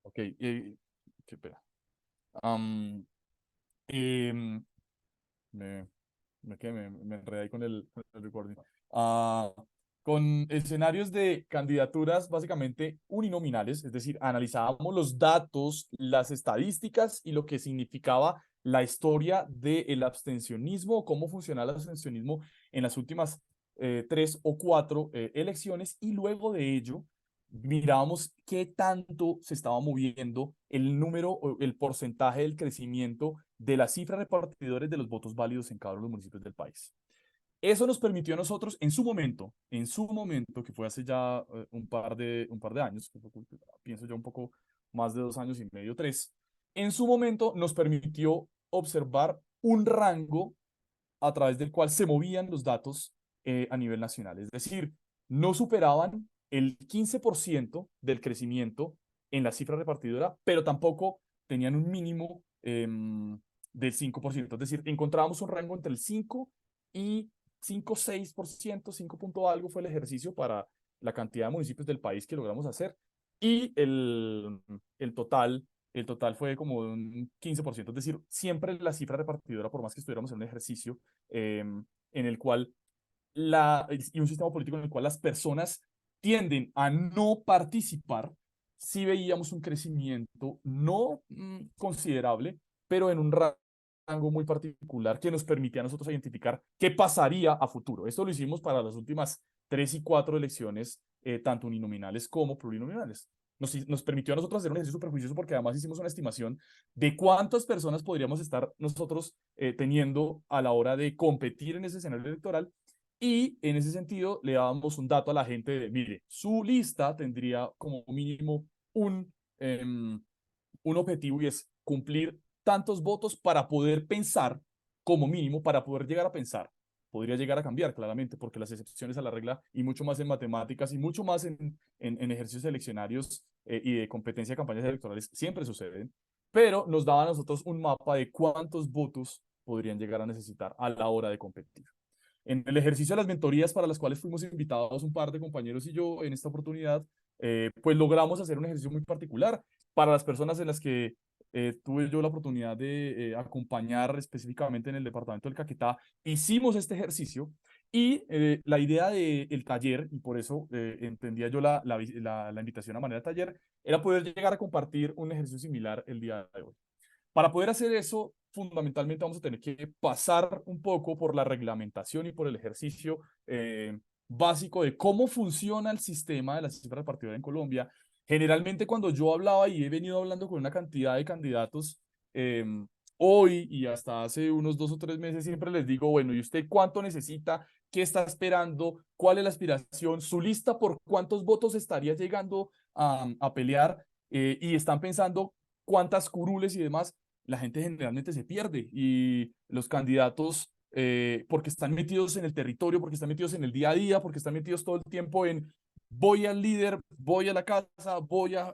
Ok, qué pena. Am, em, me, me enredé ahí con el recording. Ah, con escenarios de candidaturas básicamente uninominales, es decir, analizábamos los datos, las estadísticas y lo que significaba la historia del abstencionismo, cómo funcionaba el abstencionismo en las últimas tres o cuatro elecciones, y luego de ello mirábamos qué tanto se estaba moviendo el número o el porcentaje del crecimiento de la cifra de repartidores de los votos válidos en cada uno de los municipios del país. Eso nos permitió a nosotros en su momento, que fue hace ya un par de años, que fue, pienso yo un poco más de 2 años y medio, tres, en su momento nos permitió observar un rango a través del cual se movían los datos a nivel nacional. Es decir, no superaban el 15% del crecimiento en la cifra repartidora, pero tampoco tenían un mínimo del 5%. Es decir, encontrábamos un rango entre el 5 y 5,6%, 5 punto algo fue el ejercicio para la cantidad de municipios del país que logramos hacer. Y el total fue como un 15%. Es decir, siempre la cifra repartidora, por más que estuviéramos en un ejercicio en el cual y un sistema político en el cual las personas tienden a no participar, sí veíamos un crecimiento no considerable, pero en un rango muy particular que nos permitía a nosotros identificar qué pasaría a futuro. Esto lo hicimos para las últimas tres y cuatro elecciones, tanto uninominales como plurinominales. Nos permitió a nosotros hacer un ejercicio superjuicioso porque además hicimos una estimación de cuántas personas podríamos estar nosotros teniendo a la hora de competir en ese escenario electoral, y en ese sentido le dábamos un dato a la gente de, mire, su lista tendría como mínimo un, un objetivo, y es cumplir tantos votos para poder pensar, como mínimo, para poder llegar a pensar. Podría llegar a cambiar, claramente, porque las excepciones a la regla, y mucho más en matemáticas, y mucho más en ejercicios eleccionarios y de competencia de campañas electorales, siempre suceden, pero nos daba a nosotros un mapa de cuántos votos podrían llegar a necesitar a la hora de competir. En el ejercicio de las mentorías para las cuales fuimos invitados un par de compañeros y yo en esta oportunidad, pues logramos hacer un ejercicio muy particular para las personas en las que tuve yo la oportunidad de acompañar específicamente en el departamento del Caquetá. Hicimos este ejercicio y la idea del taller, y por eso entendía yo la invitación a manera de taller, era poder llegar a compartir un ejercicio similar el día de hoy. Para poder hacer eso, fundamentalmente vamos a tener que pasar un poco por la reglamentación y por el ejercicio básico de cómo funciona el sistema de la cifra repartidora en Colombia. Generalmente cuando yo hablaba y he venido hablando con una cantidad de candidatos, eh, hoy y hasta hace unos 2 o 3 meses, siempre les digo, bueno, ¿y usted cuánto necesita? ¿Qué está esperando? ¿Cuál es la aspiración? ¿Su lista por cuántos votos estaría llegando a pelear? Y están pensando cuántas curules y demás. La gente generalmente se pierde, y los candidatos, porque están metidos en el territorio, porque están metidos en el día a día, porque están metidos todo el tiempo en voy al líder, voy a la casa, voy a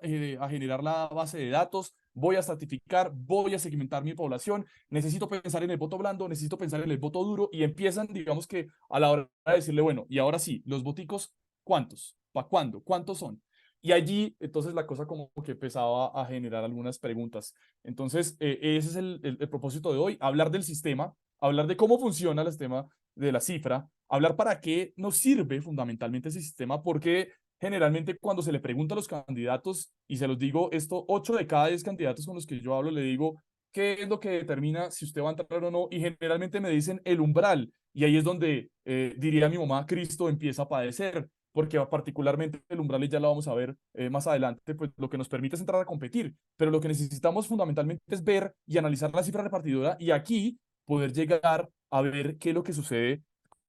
generar la base de datos, voy a estratificar, voy a segmentar mi población, necesito pensar en el voto blando, necesito pensar en el voto duro, y empiezan, digamos que a la hora de decirle, bueno, y ahora sí, los voticos, ¿cuántos? ¿Para cuándo? ¿Cuántos son? Y allí, entonces, la cosa como que empezaba a generar algunas preguntas. Entonces, ese es el propósito de hoy: hablar del sistema, hablar de cómo funciona el sistema de la cifra, hablar para qué nos sirve fundamentalmente ese sistema, porque generalmente cuando se le pregunta a los candidatos, y se los digo esto, 8 de cada 10 candidatos con los que yo hablo, le digo, ¿qué es lo que determina si usted va a entrar o no? Y generalmente me dicen el umbral, y ahí es donde, diría mi mamá, Cristo empieza a padecer, porque particularmente el umbral, ya lo vamos a ver más adelante, pues lo que nos permite es entrar a competir, pero lo que necesitamos fundamentalmente es ver y analizar la cifra repartidora, y aquí poder llegar a ver qué es lo que sucede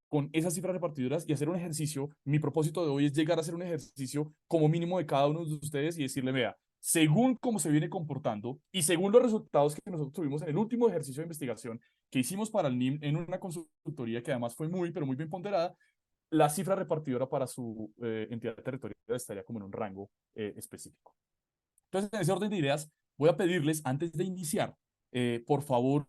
con esas cifras repartidoras y hacer un ejercicio. Mi propósito de hoy es llegar a hacer un ejercicio como mínimo de cada uno de ustedes y decirle, vea, según cómo se viene comportando y según los resultados que nosotros tuvimos en el último ejercicio de investigación que hicimos para el NIM en una consultoría que además fue muy, pero muy bien ponderada, la cifra repartidora para su entidad territorial estaría como en un rango específico. Entonces, en ese orden de ideas, voy a pedirles, antes de iniciar, por favor,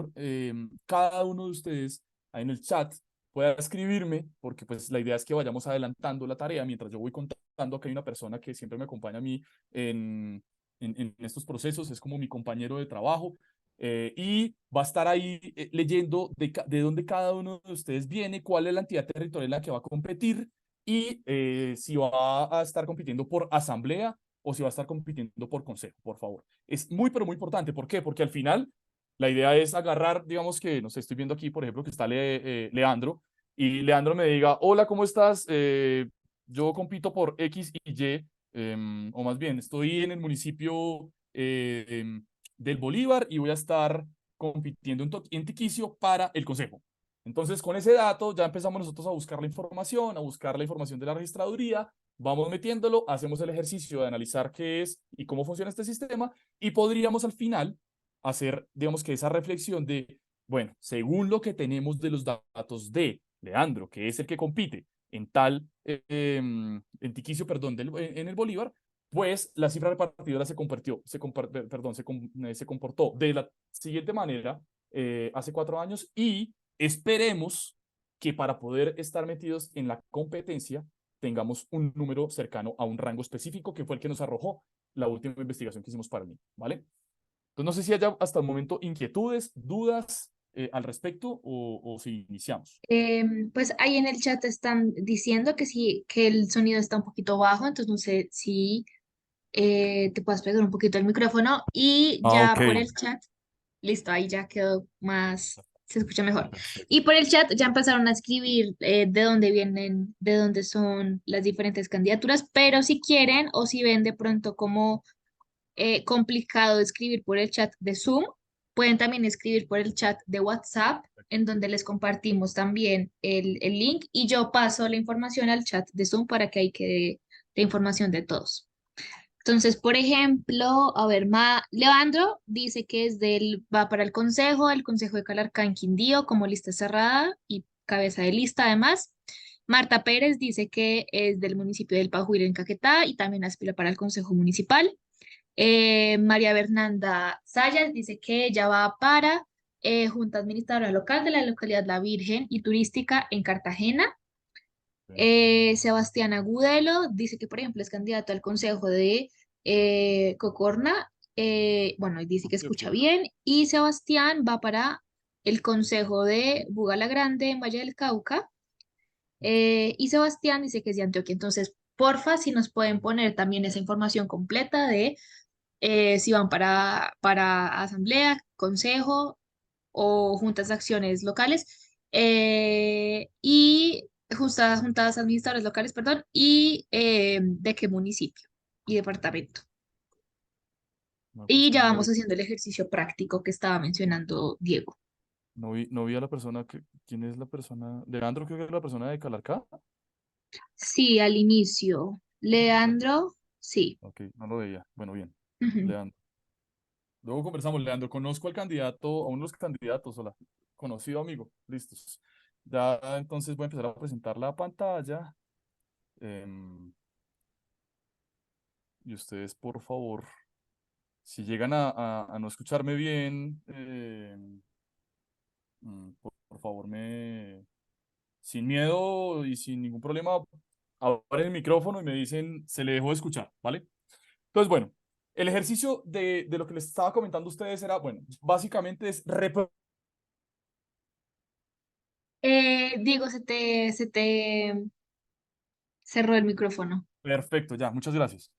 cada uno de ustedes ahí en el chat pueda escribirme, porque pues la idea es que vayamos adelantando la tarea mientras yo voy contando que hay una persona que siempre me acompaña a mí en estos procesos, es como mi compañero de trabajo, y va a estar ahí leyendo de dónde cada uno de ustedes viene, cuál es la entidad territorial en la que va a competir y si va a estar compitiendo por asamblea o si va a estar compitiendo por consejo, por favor. Es muy, pero muy importante. ¿Por qué? Porque al final la idea es agarrar, digamos que, no sé, estoy viendo aquí, por ejemplo, que está Leandro, y Leandro me diga, hola, ¿cómo estás? Yo compito por X y Y, o más bien, estoy en el municipio del Bolívar y voy a estar compitiendo en Tiquicio para el consejo. Entonces, con ese dato ya empezamos nosotros a buscar la información, a buscar la información de la registraduría, vamos metiéndolo, hacemos el ejercicio de analizar qué es y cómo funciona este sistema y podríamos al final hacer, digamos que esa reflexión de, bueno, según lo que tenemos de los datos de Leandro, que es el que compite en tal, en Tiquicio, perdón, en el Bolívar, pues la cifra repartidora se comportó de la siguiente manera hace 4 años y esperemos que para poder estar metidos en la competencia tengamos un número cercano a un rango específico que fue el que nos arrojó la última investigación que hicimos para mí, ¿vale? Entonces no sé si haya hasta el momento inquietudes, dudas al respecto o si iniciamos. Pues ahí en el chat están diciendo que sí, que el sonido está un poquito bajo, entonces no sé si te puedes pegar un poquito el micrófono y Ah, ya ok. por el chat, listo, ahí ya quedó más, se escucha mejor. Y Perfecto. por el chat ya empezaron a escribir de dónde vienen, de dónde son las diferentes candidaturas, pero si quieren o si ven de pronto como complicado escribir por el chat de Zoom, pueden también escribir por el chat de WhatsApp, en donde les compartimos también el link y yo paso la información al chat de Zoom para que ahí quede la información de todos. Entonces, por ejemplo, a ver, Leandro dice que va para el Consejo de Calarcá en Quindío como lista cerrada y cabeza de lista además. Marta Pérez dice que es del municipio del Pajuil en Caquetá y también aspira para el Consejo Municipal. María Fernanda Sayas dice que ella va para Junta Administradora Local de la localidad La Virgen y Turística en Cartagena. Ok. Sebastián Agudelo dice que, por ejemplo, es candidato al consejo de Cocorna. Bueno, dice que escucha Antioquia. bien. Y Sebastián va para el consejo de Bugala Grande en Valle del Cauca. Y Sebastián dice que es de Antioquia. Entonces, porfa, si nos pueden poner también esa información completa de si van para asamblea, consejo o juntas de acciones locales y juntas administradoras locales, perdón, y de qué municipio y departamento. No, Y pues ya no vamos vi, haciendo el ejercicio práctico que estaba mencionando Diego. no vi a la persona que, ¿quién es la persona? Leandro creo que es la persona de Calarcá. Sí, al inicio. Bueno, Leandro, sí. ok, no lo veía. Bueno, bien. Ujú. Leandro. Luego conversamos, Leandro. Conozco al candidato, a uno de los candidatos, hola. Conocido amigo. Listos. Ya entonces voy a empezar a presentar la pantalla. em, y ustedes, por favor, si llegan a no escucharme bien, por favor, sin miedo y sin ningún problema, abren el micrófono y me dicen, se le dejó de escuchar, ¿vale? Entonces, bueno, el ejercicio de lo que les estaba comentando a ustedes era, bueno, básicamente es Diego, se te cerró el micrófono. perfecto, ya, muchas gracias.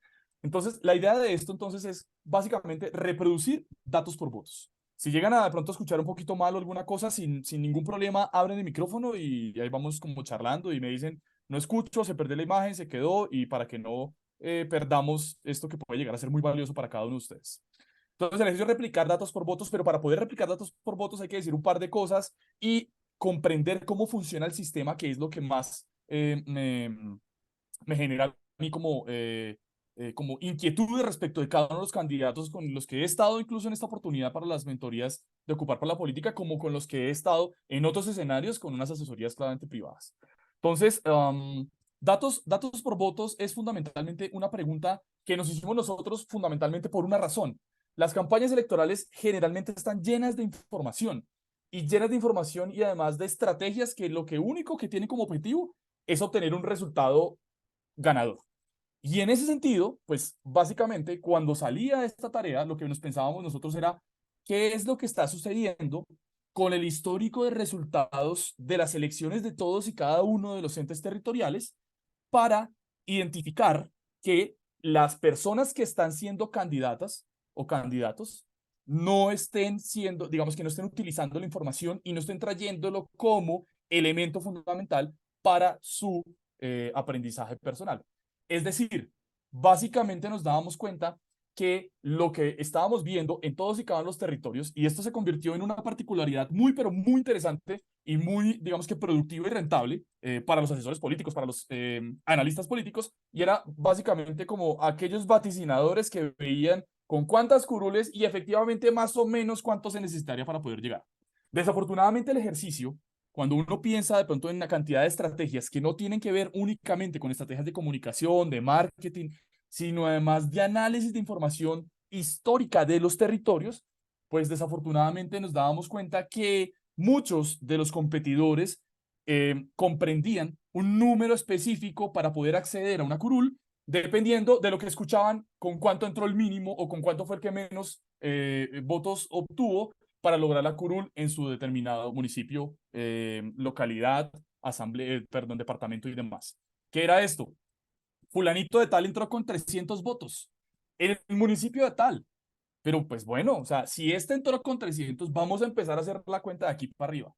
Entonces, la idea de esto entonces es básicamente reproducir datos por votos. Si llegan a de pronto escuchar un poquito mal o alguna cosa, sin ningún problema, abren el micrófono y ahí vamos como charlando y me dicen, no escucho, se perdió la imagen, se quedó y para que no perdamos esto que puede llegar a ser muy valioso para cada uno de ustedes. Entonces, el ejercicio es replicar datos por votos, pero para poder replicar datos por votos hay que decir un par de cosas y comprender cómo funciona el sistema, que es lo que más me genera a mí como inquietudes respecto de cada uno de los candidatos con los que he estado incluso en esta oportunidad para las mentorías de Ocupar por la Política, como con los que he estado en otros escenarios con unas asesorías claramente privadas. Entonces, datos por votos es fundamentalmente una pregunta que nos hicimos nosotros fundamentalmente por una razón. Las campañas electorales generalmente están llenas de información, y llenas de información y además de estrategias que lo que único que tienen como objetivo es obtener un resultado ganador. Y en ese sentido, pues básicamente cuando salía esta tarea, lo que nos pensábamos nosotros era qué es lo que está sucediendo con el histórico de resultados de las elecciones de todos y cada uno de los entes territoriales para identificar que las personas que están siendo candidatas o candidatos no estén siendo, digamos que no estén utilizando la información y no estén trayéndolo como elemento fundamental para su aprendizaje personal. Es decir, básicamente nos dábamos cuenta que lo que estábamos viendo en todos y cada uno de los territorios, y esto se convirtió en una particularidad muy, pero muy interesante y muy, digamos que productiva y rentable para los asesores políticos, para los analistas políticos, y era básicamente como aquellos vaticinadores que veían con cuántas curules y efectivamente más o menos cuánto se necesitaría para poder llegar. Desafortunadamente el ejercicio, cuando uno piensa de pronto en una cantidad de estrategias que no tienen que ver únicamente con estrategias de comunicación, de marketing, sino además de análisis de información histórica de los territorios, pues desafortunadamente nos dábamos cuenta que muchos de los competidores comprendían un número específico para poder acceder a una curul, dependiendo de lo que escuchaban, con cuánto entró el mínimo o con cuánto fue el que menos votos obtuvo para lograr la curul en su determinado municipio, localidad, asamblea, perdón, departamento y demás. ¿Qué era esto? Fulanito de tal entró con 300 votos en el municipio de tal. Pero pues bueno, o sea, si este entró con 300, vamos a empezar a hacer la cuenta de aquí para arriba.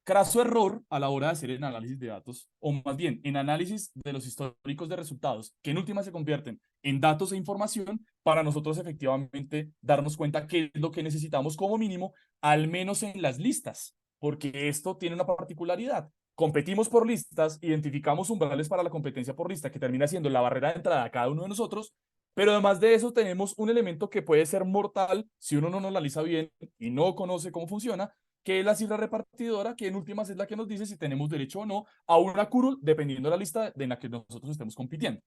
Craso error a la hora de hacer el análisis de datos, o más bien en análisis de los históricos de resultados, que en última se convierten en datos e información para nosotros efectivamente darnos cuenta qué es lo que necesitamos como mínimo, al menos en las listas, porque esto tiene una particularidad. Competimos por listas, identificamos umbrales para la competencia por lista, que termina siendo la barrera de entrada a cada uno de nosotros, pero además de eso tenemos un elemento que puede ser mortal si uno no lo analiza bien y no conoce cómo funciona, que es la cifra repartidora, que en últimas es la que nos dice si tenemos derecho o no a una curul, dependiendo de la lista en la que nosotros estemos compitiendo.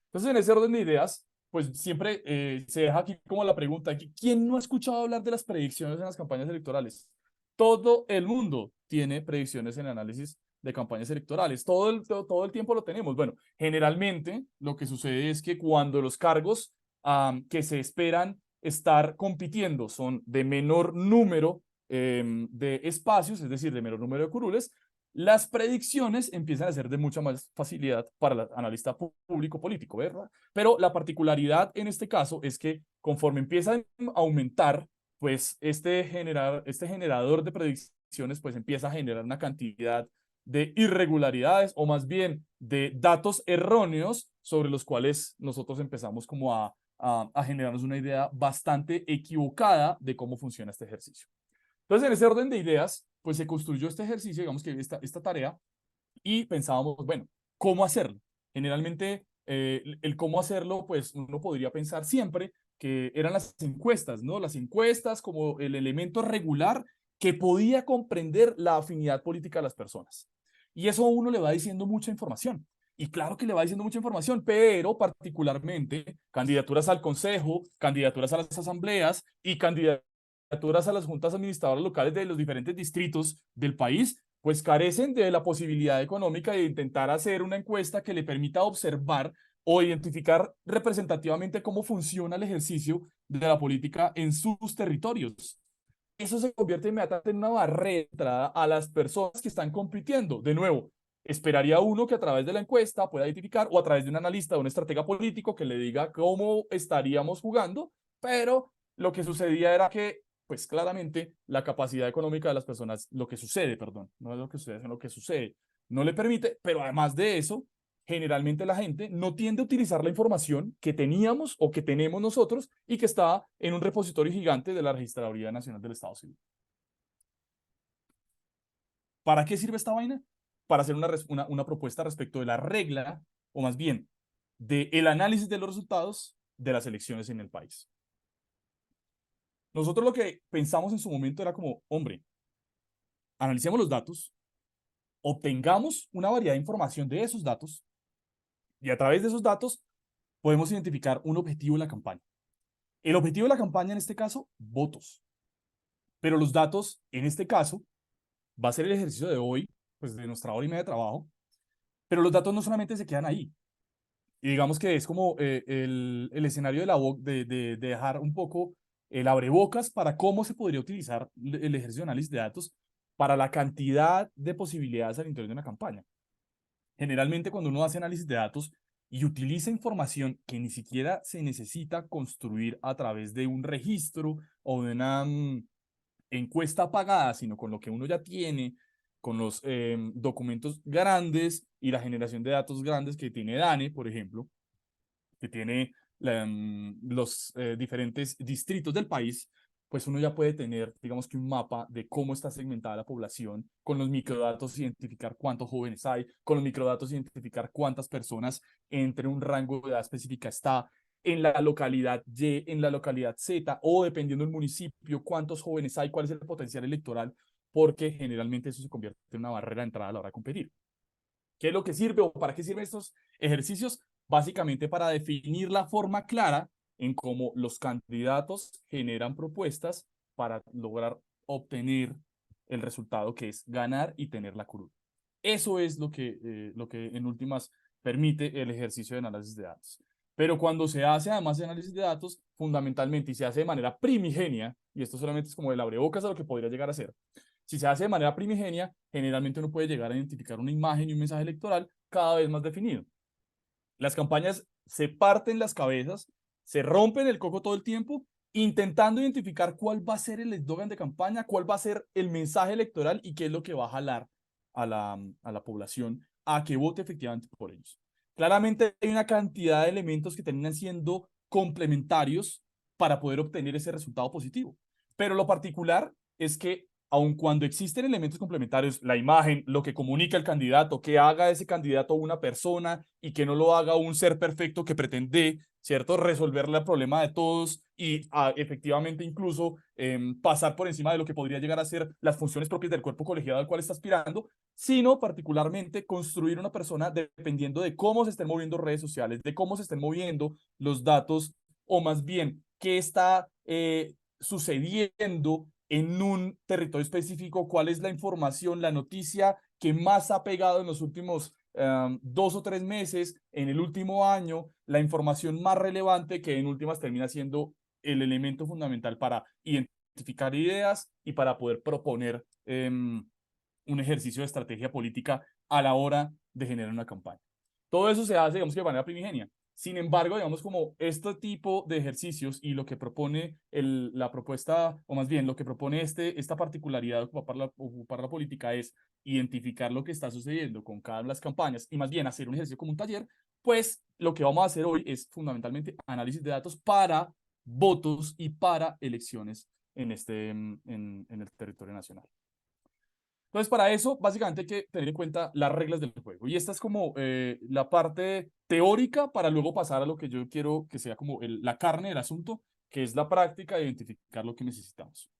Entonces, en ese orden de ideas, pues siempre se deja aquí como la pregunta, ¿quién no ha escuchado hablar de las predicciones en las campañas electorales? Todo el mundo tiene predicciones en análisis de campañas electorales, todo el tiempo lo tenemos. Bueno, generalmente lo que sucede es que cuando los cargos que se esperan estar compitiendo son de menor número de espacios, es decir, de menor número de curules, las predicciones empiezan a ser de mucha más facilidad para el analista público político, ¿verdad? Pero la particularidad en este caso es que conforme empieza a aumentar, pues este generador de predicciones pues empieza a generar una cantidad de irregularidades o más bien de datos erróneos sobre los cuales nosotros empezamos como a generarnos una idea bastante equivocada de cómo funciona este ejercicio. Entonces, en ese orden de ideas, pues se construyó este ejercicio, digamos que esta tarea, y pensábamos, bueno, ¿cómo hacerlo? Generalmente, el cómo hacerlo, pues uno podría pensar siempre que eran las encuestas, ¿no? Las encuestas como el elemento regular que podía comprender la afinidad política de las personas. Y eso a uno le va diciendo mucha información. Y claro que le va diciendo mucha información, pero particularmente candidaturas al consejo, candidaturas a las asambleas y candidaturas a las juntas administradoras locales de los diferentes distritos del país, pues carecen de la posibilidad económica de intentar hacer una encuesta que le permita observar o identificar representativamente cómo funciona el ejercicio de la política en sus territorios. Eso se convierte inmediatamente en una barrera a las personas que están compitiendo. De nuevo, esperaría uno que a través de la encuesta pueda identificar o a través de un analista o un estratega político que le diga cómo estaríamos jugando, pero lo que sucedía era que, pues claramente, la capacidad económica de las personas, lo que sucede, perdón, no es lo que sucede, sino lo que sucede, no le permite, pero además de eso, generalmente la gente no tiende a utilizar la información que teníamos o que tenemos nosotros y que está en un repositorio gigante de la Registraduría Nacional del Estado Civil. ¿Para qué sirve esta vaina? Para hacer una propuesta respecto de la regla, o más bien, del análisis de los resultados de las elecciones en el país. Nosotros lo que pensamos en su momento era como, hombre, analicemos los datos, obtengamos una variedad de información de esos datos y a través de esos datos podemos identificar un objetivo de la campaña. El objetivo de la campaña en este caso, votos. Pero los datos, en este caso, va a ser el ejercicio de hoy, pues de nuestra hora y media de trabajo, pero los datos no solamente se quedan ahí. Y digamos que es como el escenario de, de dejar un poco el abrebocas para cómo se podría utilizar el ejercicio de análisis de datos para la cantidad de posibilidades al interior de una campaña. Generalmente cuando uno hace análisis de datos y utiliza información que ni siquiera se necesita construir a través de un registro o de una encuesta pagada, sino con lo que uno ya tiene, con los documentos grandes y la generación de datos grandes que tiene DANE, por ejemplo, que tiene los diferentes distritos del país, pues uno ya puede tener, digamos que un mapa de cómo está segmentada la población, con los microdatos identificar cuántos jóvenes hay, con los microdatos identificar cuántas personas entre un rango de edad específica está en la localidad Y, en la localidad Z, o dependiendo del municipio, cuántos jóvenes hay, cuál es el potencial electoral, porque generalmente eso se convierte en una barrera de entrada a la hora de competir. ¿Qué es lo que sirve o para qué sirven estos ejercicios? Básicamente para definir la forma clara en cómo los candidatos generan propuestas para lograr obtener el resultado que es ganar y tener la curul. Eso es lo que en últimas permite el ejercicio de análisis de datos. Pero cuando se hace además de análisis de datos, fundamentalmente, y se hace de manera primigenia, y esto solamente es como el abrebocas a lo que podría llegar a ser, si se hace de manera primigenia, generalmente uno puede llegar a identificar una imagen y un mensaje electoral cada vez más definido. Las campañas se parten las cabezas, se rompen el coco todo el tiempo, intentando identificar cuál va a ser el eslogan de campaña, cuál va a ser el mensaje electoral y qué es lo que va a jalar a la población a que vote efectivamente por ellos. Claramente hay una cantidad de elementos que terminan siendo complementarios para poder obtener ese resultado positivo. Pero lo particular es que aun cuando existen elementos complementarios, la imagen, lo que comunica el candidato, que haga ese candidato una persona y que no lo haga un ser perfecto que pretende, ¿cierto?, resolverle el problema de todos y efectivamente incluso pasar por encima de lo que podría llegar a ser las funciones propias del cuerpo colegiado al cual está aspirando, sino particularmente construir una persona dependiendo de cómo se estén moviendo redes sociales, de cómo se estén moviendo los datos, o más bien, qué está sucediendo en un territorio específico, cuál es la información, la noticia que más ha pegado en los últimos 2 o 3 meses, en el último año, la información más relevante que en últimas termina siendo el elemento fundamental para identificar ideas y para poder proponer un ejercicio de estrategia política a la hora de generar una campaña. Todo eso se hace, digamos que de manera primigenia. Sin embargo, digamos como este tipo de ejercicios y lo que propone la propuesta, o más bien lo que propone esta particularidad de ocupar la política es identificar lo que está sucediendo con cada una de las campañas y más bien hacer un ejercicio como un taller, pues lo que vamos a hacer hoy es fundamentalmente análisis de datos para votos y para elecciones en el territorio nacional. Entonces, para eso, básicamente hay que tener en cuenta las reglas del juego. Y esta es como la parte teórica para luego pasar a lo que yo quiero que sea como la carne del asunto, que es la práctica de identificar lo que necesitamos.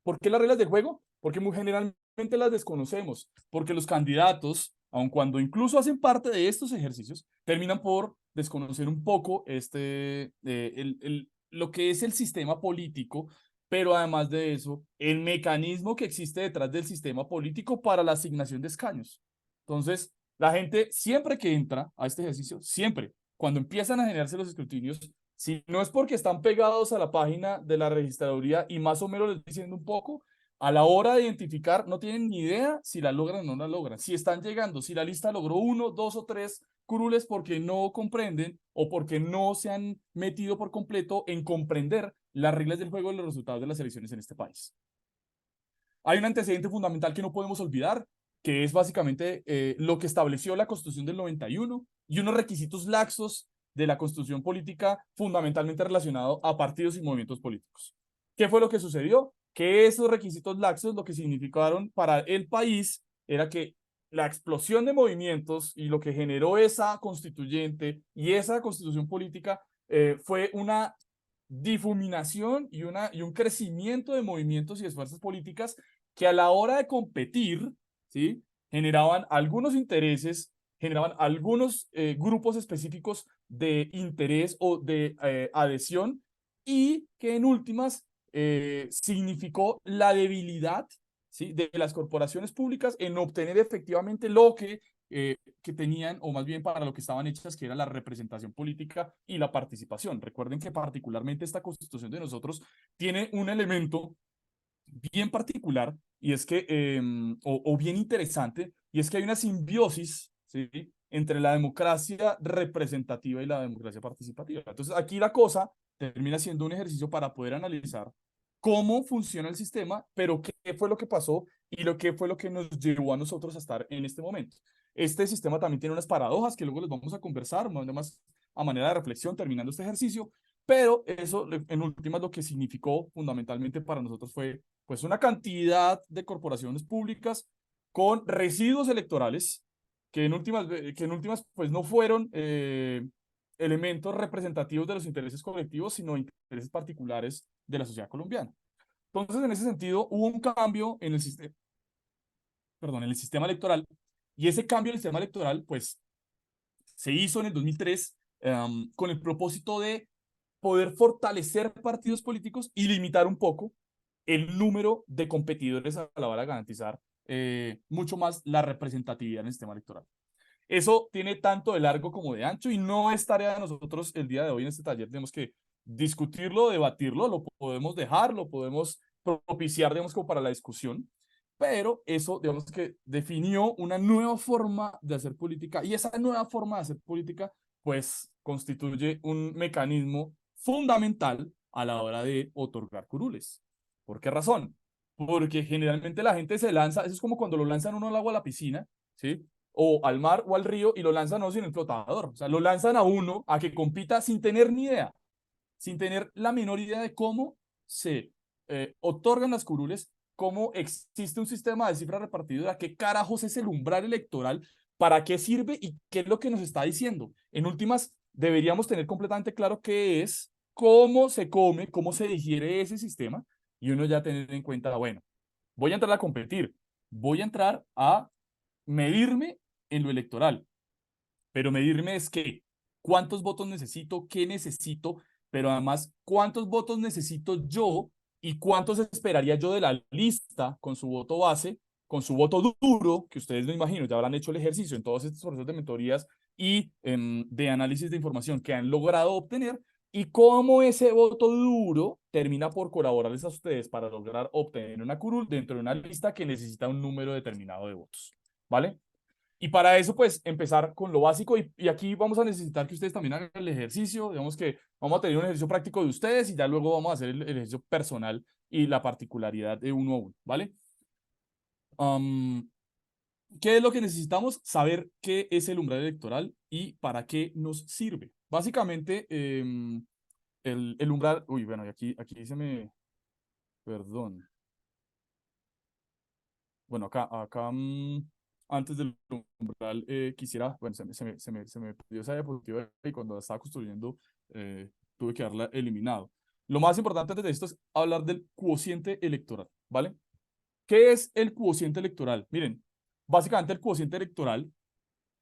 ¿Por qué las reglas del juego? Porque muy generalmente las desconocemos, porque los candidatos, aun cuando incluso hacen parte de estos ejercicios, terminan por desconocer un poco lo que es el sistema político, pero además de eso, el mecanismo que existe detrás del sistema político para la asignación de escaños. Entonces, la gente siempre que entra a este ejercicio, siempre, cuando empiezan a generarse los escrutinios, si no es porque están pegados a la página de la registraduría y más o menos les diciendo un poco, a la hora de identificar no tienen ni idea si la logran o no la logran. Si están llegando, si la lista logró 1, 2 o 3 curules porque no comprenden o porque no se han metido por completo en comprender las reglas del juego y los resultados de las elecciones en este país. Hay un antecedente fundamental que no podemos olvidar, que es básicamente lo que estableció la Constitución del 91 y unos requisitos laxos de la Constitución política fundamentalmente relacionado a partidos y movimientos políticos. ¿Qué fue lo que sucedió? Que esos requisitos laxos lo que significaron para el país era que la explosión de movimientos y lo que generó esa constituyente y esa constitución política fue una difuminación y un crecimiento de movimientos y de fuerzas políticas que a la hora de competir, ¿sí?, generaban algunos intereses, generaban algunos grupos específicos de interés o de adhesión y que en últimas significó la debilidad, ¿sí? De las corporaciones públicas en obtener efectivamente lo que tenían, o más bien para lo que estaban hechas, que era la representación política y la participación. Recuerden que particularmente esta constitución de nosotros tiene un elemento bien particular y es que, o bien interesante, y es que hay una simbiosis, ¿sí? Entre la democracia representativa y la democracia participativa. Entonces, aquí la cosa termina siendo un ejercicio para poder analizar cómo funciona el sistema, pero qué fue lo que pasó y lo que fue lo que nos llevó a nosotros a estar en este momento. Este sistema también tiene unas paradojas que luego les vamos a conversar, más a manera de reflexión terminando este ejercicio, pero eso en últimas lo que significó fundamentalmente para nosotros fue pues una cantidad de corporaciones públicas con residuos electorales que en últimas pues no fueron elementos representativos de los intereses colectivos, sino intereses particulares de la sociedad colombiana. Entonces, en ese sentido, hubo un cambio en el sistema electoral, y ese cambio en el sistema electoral, pues, se hizo en el 2003 con el propósito de poder fortalecer partidos políticos y limitar un poco el número de competidores a la hora de garantizar mucho más la representatividad en el sistema electoral. Eso tiene tanto de largo como de ancho y no es tarea de nosotros el día de hoy en este taller. Tenemos que discutirlo, debatirlo, lo podemos dejar, lo podemos propiciar, digamos, como para la discusión, pero eso, digamos, que definió una nueva forma de hacer política y esa nueva forma de hacer política, pues, constituye un mecanismo fundamental a la hora de otorgar curules. ¿Por qué razón? Porque generalmente la gente se lanza, eso es como cuando lo lanzan uno al agua a la piscina, ¿sí? O al mar o al río y lo lanzan no sin el flotador. O sea, lo lanzan a uno a que compita sin tener ni idea, sin tener la menor idea de cómo se otorgan las curules, cómo existe un sistema de cifra repartidora, qué carajos es el umbral electoral, para qué sirve y qué es lo que nos está diciendo. En últimas, deberíamos tener completamente claro qué es, cómo se come, cómo se digiere ese sistema y uno ya tener en cuenta, bueno, voy a entrar a competir, voy a entrar a medirme en lo electoral, pero medirme es que cuántos votos necesito, qué necesito, pero además cuántos votos necesito yo y cuántos esperaría yo de la lista con su voto base, con su voto duro, que ustedes me imagino ya habrán hecho el ejercicio en todos estos procesos de mentorías y de análisis de información que han logrado obtener, y cómo ese voto duro termina por colaborarles a ustedes para lograr obtener una curul dentro de una lista que necesita un número determinado de votos. ¿Vale? Y para eso, pues, empezar con lo básico y aquí vamos a necesitar que ustedes también hagan el ejercicio, digamos que vamos a tener un ejercicio práctico de ustedes y ya luego vamos a hacer el ejercicio personal y la particularidad de uno a uno, ¿vale? Um, ¿Qué es lo que necesitamos? Saber qué es el umbral electoral y para qué nos sirve. Básicamente, el umbral, uy, bueno, y aquí se me, perdón. Bueno, acá antes del umbral, quisiera, bueno, se me perdió esa diapositiva y cuando la estaba construyendo tuve que haberla eliminado. Lo más importante antes de esto es hablar del cuociente electoral, ¿vale? ¿Qué es el cuociente electoral? Miren, básicamente el cuociente electoral,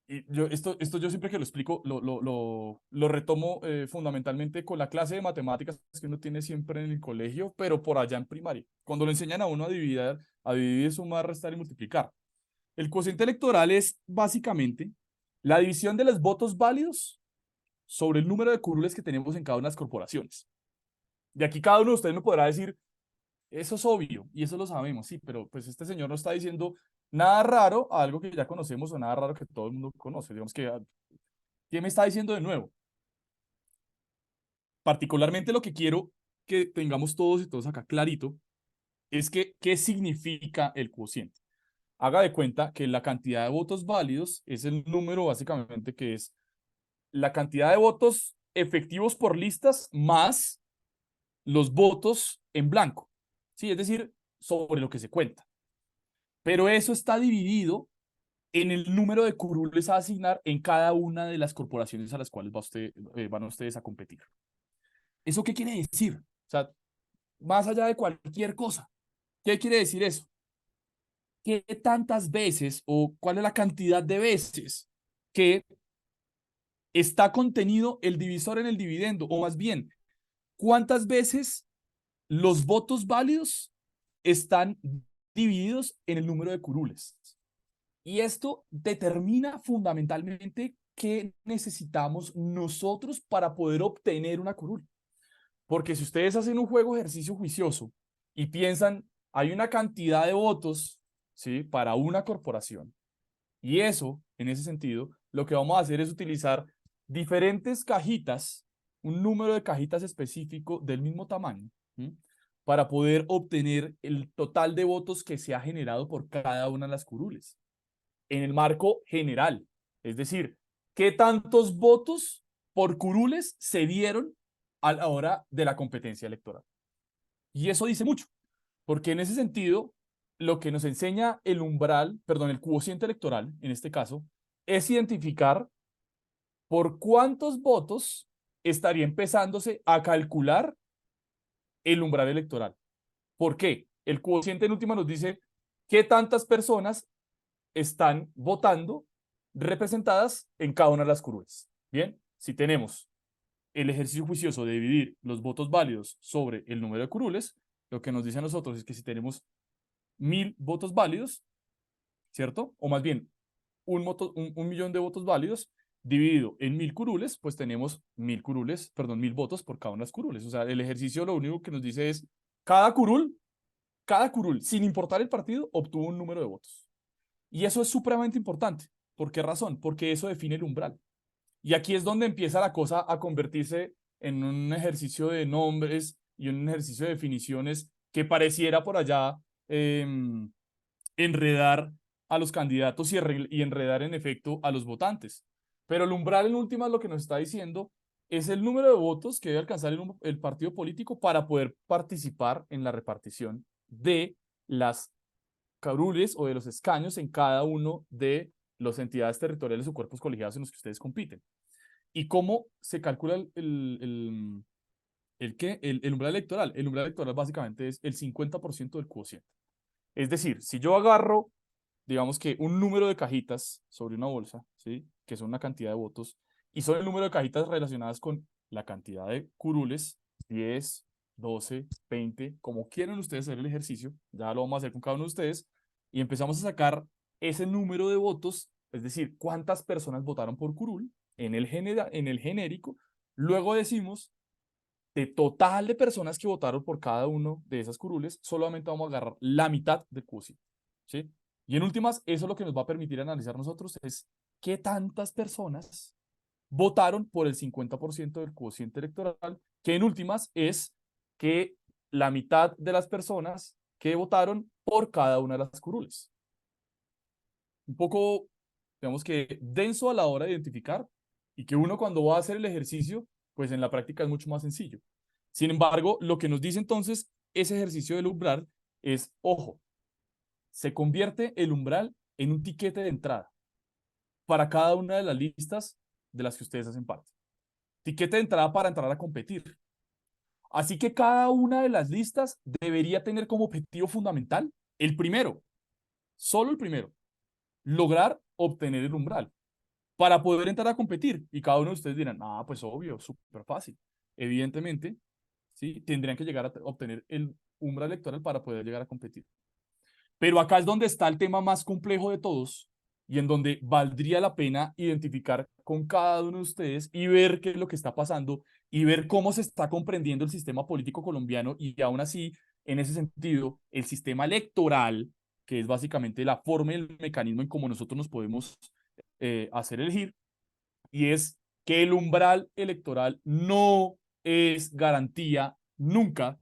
y esto yo siempre que lo explico, lo retomo fundamentalmente con la clase de matemáticas que uno tiene siempre en el colegio, pero por allá en primaria, cuando le enseñan a uno a dividir, sumar, restar y multiplicar. El cociente electoral es básicamente la división de los votos válidos sobre el número de curules que tenemos en cada una de las corporaciones. De aquí cada uno de ustedes me podrá decir, eso es obvio y eso lo sabemos, sí, pero pues este señor no está diciendo nada raro a algo que ya conocemos o nada raro que todo el mundo conoce. Digamos que, ¿qué me está diciendo de nuevo? Particularmente lo que quiero que tengamos todos y todos acá clarito es que, ¿qué significa el cociente? Haga de cuenta que la cantidad de votos válidos es el número básicamente que es la cantidad de votos efectivos por listas más los votos en blanco, ¿sí? Es decir, sobre lo que se cuenta. Pero eso está dividido en el número de curules a asignar en cada una de las corporaciones a las cuales van ustedes a competir. ¿Eso qué quiere decir? O sea, más allá de cualquier cosa, ¿qué quiere decir eso? ¿Qué tantas veces o cuál es la cantidad de veces que está contenido el divisor en el dividendo? O más bien, ¿cuántas veces los votos válidos están divididos en el número de curules. Y esto determina fundamentalmente qué necesitamos nosotros para poder obtener una curul. Porque si ustedes hacen un juego de ejercicio juicioso y piensan, hay una cantidad de votos, ¿sí?, para una corporación, y eso, en ese sentido, lo que vamos a hacer es utilizar diferentes cajitas, un número de cajitas específico del mismo tamaño, ¿sí?, para poder obtener el total de votos que se ha generado por cada una de las curules en el marco general. Es decir, qué tantos votos por curules se dieron a la hora de la competencia electoral. Y eso dice mucho, porque en ese sentido, lo que nos enseña el umbral, perdón, el quociente electoral, en este caso, es identificar por cuántos votos estaría empezándose a calcular el umbral electoral. ¿Por qué? El quociente en última nos dice qué tantas personas están votando representadas en cada una de las curules. Bien, si tenemos el ejercicio juicioso de dividir los votos válidos sobre el número de curules, lo que nos dice a nosotros es que si tenemos 1000 votos válidos, ¿cierto? O más bien, un millón de votos válidos dividido en 1000 curules, pues tenemos 1000 curules, perdón, 1000 votos por cada una de las curules. O sea, el ejercicio lo único que nos dice es cada cada curul, sin importar el partido, obtuvo un número de votos. Y eso es supremamente importante. ¿Por qué razón? Porque eso define el umbral. Y aquí es donde empieza la cosa a convertirse en un ejercicio de nombres y un ejercicio de definiciones que pareciera por allá eh, enredar a los candidatos y enredar en efecto a los votantes. Pero el umbral en últimas lo que nos está diciendo es el número de votos que debe alcanzar el partido político para poder participar en la repartición de las curules o de los escaños en cada uno de las entidades territoriales o cuerpos colegiados en los que ustedes compiten. ¿Y cómo se calcula el umbral electoral? El umbral electoral básicamente es el 50% del quociente. Es decir, si yo agarro, digamos que un número de cajitas sobre una bolsa, ¿sí?, que son una cantidad de votos, y son el número de cajitas relacionadas con la cantidad de curules, 10, 12, 20, como quieran ustedes hacer el ejercicio, ya lo vamos a hacer con cada uno de ustedes, y empezamos a sacar ese número de votos, es decir, cuántas personas votaron por curul en el genérico, luego decimos de total de personas que votaron por cada uno de esas curules, solamente vamos a agarrar la mitad del quociente, ¿sí? Y en últimas, eso lo que nos va a permitir analizar nosotros es qué tantas personas votaron por el 50% del quociente electoral, que en últimas es que la mitad de las personas que votaron por cada una de las curules. Un poco, digamos que denso a la hora de identificar y que uno cuando va a hacer el ejercicio, pues en la práctica es mucho más sencillo. Sin embargo, lo que nos dice entonces ese ejercicio del umbral es, ojo, se convierte el umbral en un tiquete de entrada para cada una de las listas de las que ustedes hacen parte. Tiquete de entrada para entrar a competir. Así que cada una de las listas debería tener como objetivo fundamental el primero, solo el primero, lograr obtener el umbral para poder entrar a competir. Y cada uno de ustedes dirán, ah, pues obvio, súper fácil. Evidentemente, ¿sí?, tendrían que llegar a obtener el umbral electoral para poder llegar a competir. Pero acá es donde está el tema más complejo de todos y en donde valdría la pena identificar con cada uno de ustedes y ver qué es lo que está pasando y ver cómo se está comprendiendo el sistema político colombiano y aún así, en ese sentido, el sistema electoral, que es básicamente la forma y el mecanismo en cómo nosotros nos podemos hacer elegir, y es que el umbral electoral no es garantía nunca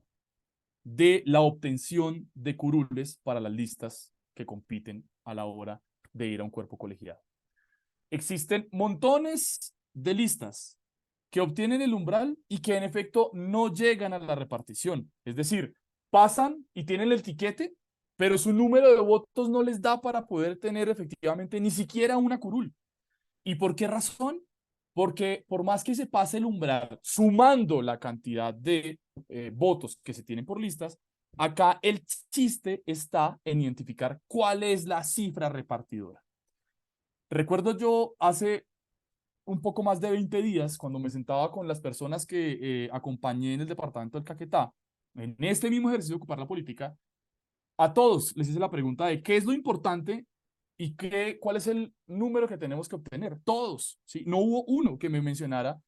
de la obtención de curules para las listas que compiten a la hora de ir a un cuerpo colegiado. Existen montones de listas que obtienen el umbral y que en efecto no llegan a la repartición. Es decir, pasan y tienen el tiquete, pero su número de votos no les da para poder tener efectivamente ni siquiera una curul. ¿Y por qué razón? Porque por más que se pase el umbral, sumando la cantidad de votos que se tienen por listas, acá el chiste está en identificar cuál es la cifra repartidora. Recuerdo yo hace un poco más de 20 días, cuando me sentaba con las personas que acompañé en el departamento del Caquetá, en este mismo ejercicio de ocupar la política, a todos les hice la pregunta de qué es lo importante y cuál es el número que tenemos que obtener. Todos, ¿sí? No hubo uno que me mencionara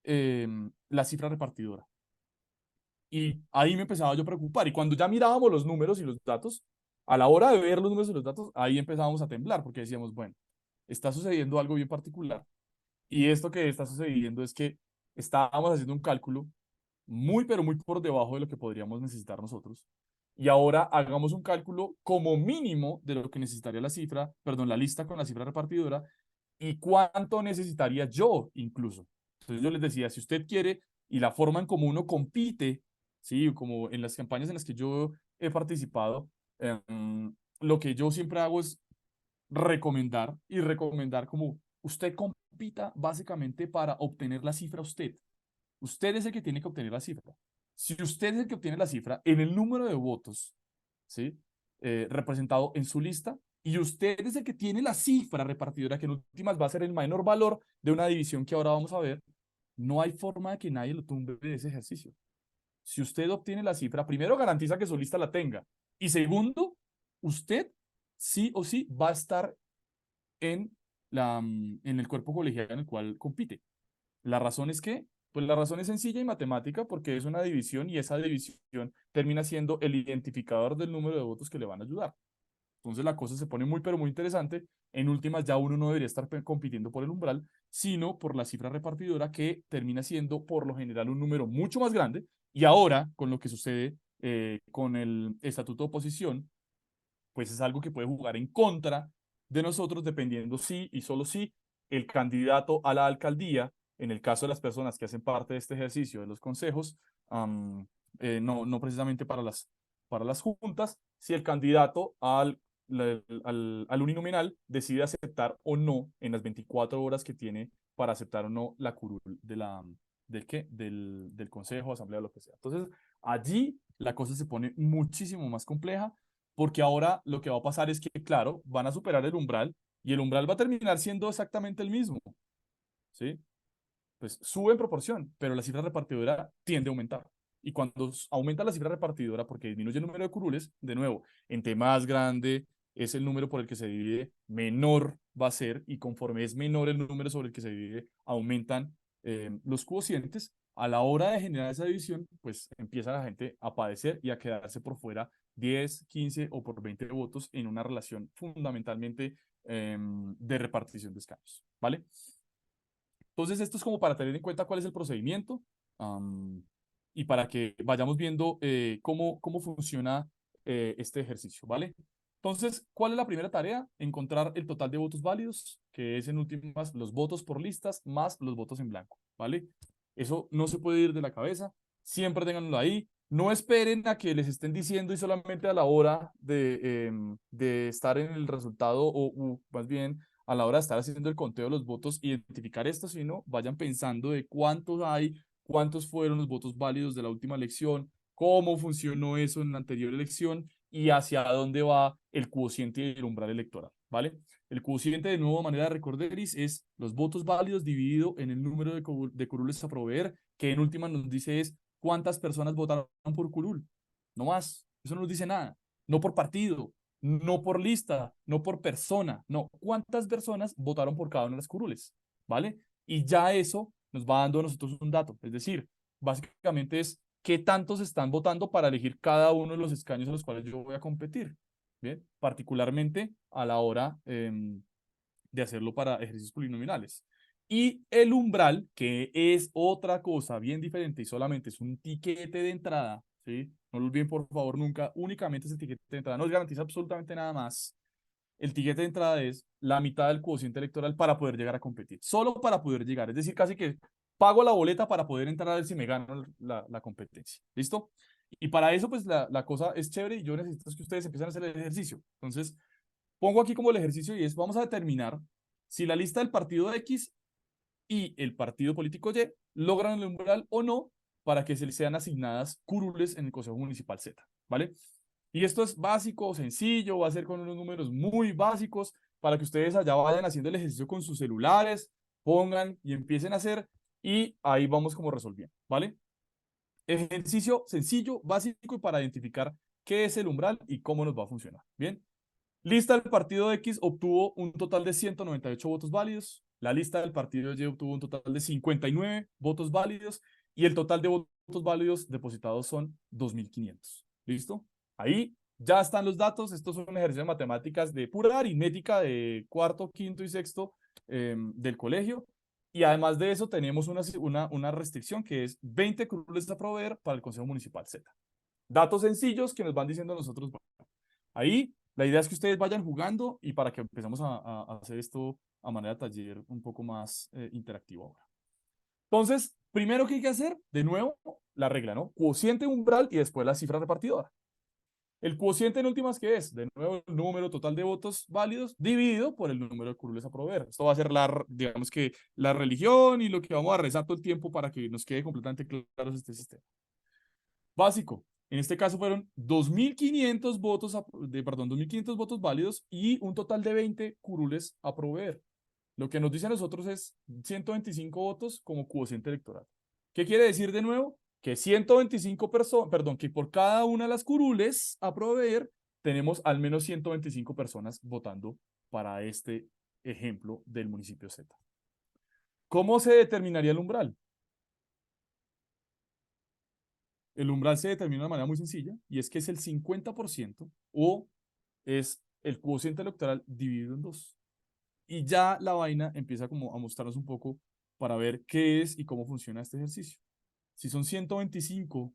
la cifra repartidora. Y ahí me empezaba yo a preocupar. Y cuando ya mirábamos los números y los datos, a la hora de ver los números y los datos, ahí empezábamos a temblar porque decíamos, bueno, está sucediendo algo bien particular. Y esto que está sucediendo es que estábamos haciendo un cálculo muy, pero muy por debajo de lo que podríamos necesitar nosotros. Y ahora hagamos un cálculo como mínimo de lo que necesitaría la cifra, perdón, la lista con la cifra repartidora y cuánto necesitaría yo incluso. Entonces yo les decía, si usted quiere y la forma en como uno compite, sí, como en las campañas en las que yo he participado, lo que yo siempre hago es recomendar y recomendar como usted compita básicamente para obtener la cifra usted. Usted es el que tiene que obtener la cifra. Si usted es el que obtiene la cifra en el número de votos, ¿sí? Representado en su lista, y usted es el que tiene la cifra repartidora, que en últimas va a ser el menor valor de una división que ahora vamos a ver, no hay forma de que nadie lo tumbe de ese ejercicio. Si usted obtiene la cifra, primero garantiza que su lista la tenga, y segundo, usted sí o sí va a estar en el cuerpo colegial en el cual compite. La razón es que, pues la razón es sencilla y matemática porque es una división y esa división termina siendo el identificador del número de votos que le van a ayudar. Entonces la cosa se pone muy, pero muy interesante. En últimas, ya uno no debería estar compitiendo por el umbral, sino por la cifra repartidora que termina siendo por lo general un número mucho más grande. Y ahora, con lo que sucede con el estatuto de oposición, pues es algo que puede jugar en contra de nosotros dependiendo si y solo si el candidato a la alcaldía, en el caso de las personas que hacen parte de este ejercicio de los consejos, no precisamente para las juntas, si el candidato al uninominal decide aceptar o no en las 24 horas que tiene para aceptar o no la curul ¿del qué? Del consejo, asamblea, lo que sea. Entonces, allí la cosa se pone muchísimo más compleja porque ahora lo que va a pasar es que, claro, van a superar el umbral y el umbral va a terminar siendo exactamente el mismo, ¿sí? Pues sube en proporción, pero la cifra repartidora tiende a aumentar. Y cuando aumenta la cifra repartidora, porque disminuye el número de curules, de nuevo, entre más grande es el número por el que se divide, menor va a ser, y conforme es menor el número sobre el que se divide, aumentan los cocientes. A la hora de generar esa división, pues empieza la gente a padecer y a quedarse por fuera 10, 15 o por 20 votos en una relación fundamentalmente de repartición de escaños, ¿vale? Entonces, esto es como para tener en cuenta cuál es el procedimiento um, y para que vayamos viendo cómo funciona este ejercicio, ¿vale? Entonces, ¿cuál es la primera tarea? Encontrar el total de votos válidos, que es en últimas los votos por listas más los votos en blanco, ¿vale? Eso no se puede ir de la cabeza, siempre ténganlo ahí. No esperen a que les estén diciendo y solamente a la hora de estar en el resultado o más bien a la hora de estar haciendo el conteo de los votos, identificar esto, sino vayan pensando de cuántos hay, cuántos fueron los votos válidos de la última elección, cómo funcionó eso en la anterior elección y hacia dónde va el cociente y el umbral electoral, ¿vale? El cociente, de nuevo, manera de recorderis, es los votos válidos dividido en el número de curules a proveer, que en última nos dice es cuántas personas votaron por curul, no más, eso no nos dice nada, no por partido, no por lista, no por persona, no, cuántas personas votaron por cada una de las curules, ¿vale? Y ya eso nos va dando a nosotros un dato, es decir, básicamente es qué tantos están votando para elegir cada uno de los escaños en los cuales yo voy a competir, ¿bien? Particularmente a la hora de hacerlo para ejercicios plurinominales. Y el umbral, que es otra cosa bien diferente y solamente es un tiquete de entrada, ¿sí? No lo olviden por favor nunca, únicamente ese tiquete de entrada no les garantiza absolutamente nada más. El tiquete de entrada es la mitad del cociente electoral para poder llegar a competir, solo para poder llegar, es decir, casi que pago la boleta para poder entrar a ver si me gano la competencia, ¿listo? Y para eso, pues la cosa es chévere y yo necesito que ustedes empiecen a hacer el ejercicio. Entonces, pongo aquí como el ejercicio y es, vamos a determinar si la lista del partido X y el partido político Y logran el umbral o no para que se les sean asignadas curules en el Consejo Municipal Z, ¿vale? Y esto es básico, sencillo, va a ser con unos números muy básicos para que ustedes allá vayan haciendo el ejercicio con sus celulares, pongan y empiecen a hacer y ahí vamos como resolviendo, ¿vale? Ejercicio sencillo, básico y para identificar qué es el umbral y cómo nos va a funcionar. Bien. Lista del partido X obtuvo un total de 198 votos válidos. La lista del partido Y obtuvo un total de 59 votos válidos y el total de votos válidos depositados son 2.500. ¿Listo? Ahí ya están los datos. Estos son ejercicios de matemáticas de pura aritmética de cuarto, quinto y sexto del colegio. Y además de eso tenemos una restricción que es 20 curules a proveer para el Consejo Municipal Z. Datos sencillos que nos van diciendo nosotros. Ahí la idea es que ustedes vayan jugando y para que empecemos a hacer esto a manera de taller un poco más interactivo ahora. Entonces, primero que hay que hacer, de nuevo, la regla, ¿no? Cociente umbral y después la cifra repartidora. El cociente en últimas, ¿qué es? De nuevo, el número total de votos válidos dividido por el número de curules a proveer. Esto va a ser digamos que la religión y lo que vamos a rezar todo el tiempo para que nos quede completamente claro este sistema. Básico. En este caso fueron 2.500 votos, perdón, 2.500 votos válidos y un total de 20 curules a proveer. Lo que nos dice a nosotros es 125 votos como cociente electoral. ¿Qué quiere decir de nuevo? Que 125 personas, perdón, que por cada una de las curules a proveer tenemos al menos 125 personas votando para este ejemplo del municipio Z. ¿Cómo se determinaría el umbral? El umbral se determina de una manera muy sencilla y es que es el 50% o es el cociente electoral dividido en dos. Y ya la vaina empieza como a mostrarnos un poco para ver qué es y cómo funciona este ejercicio. Si son 125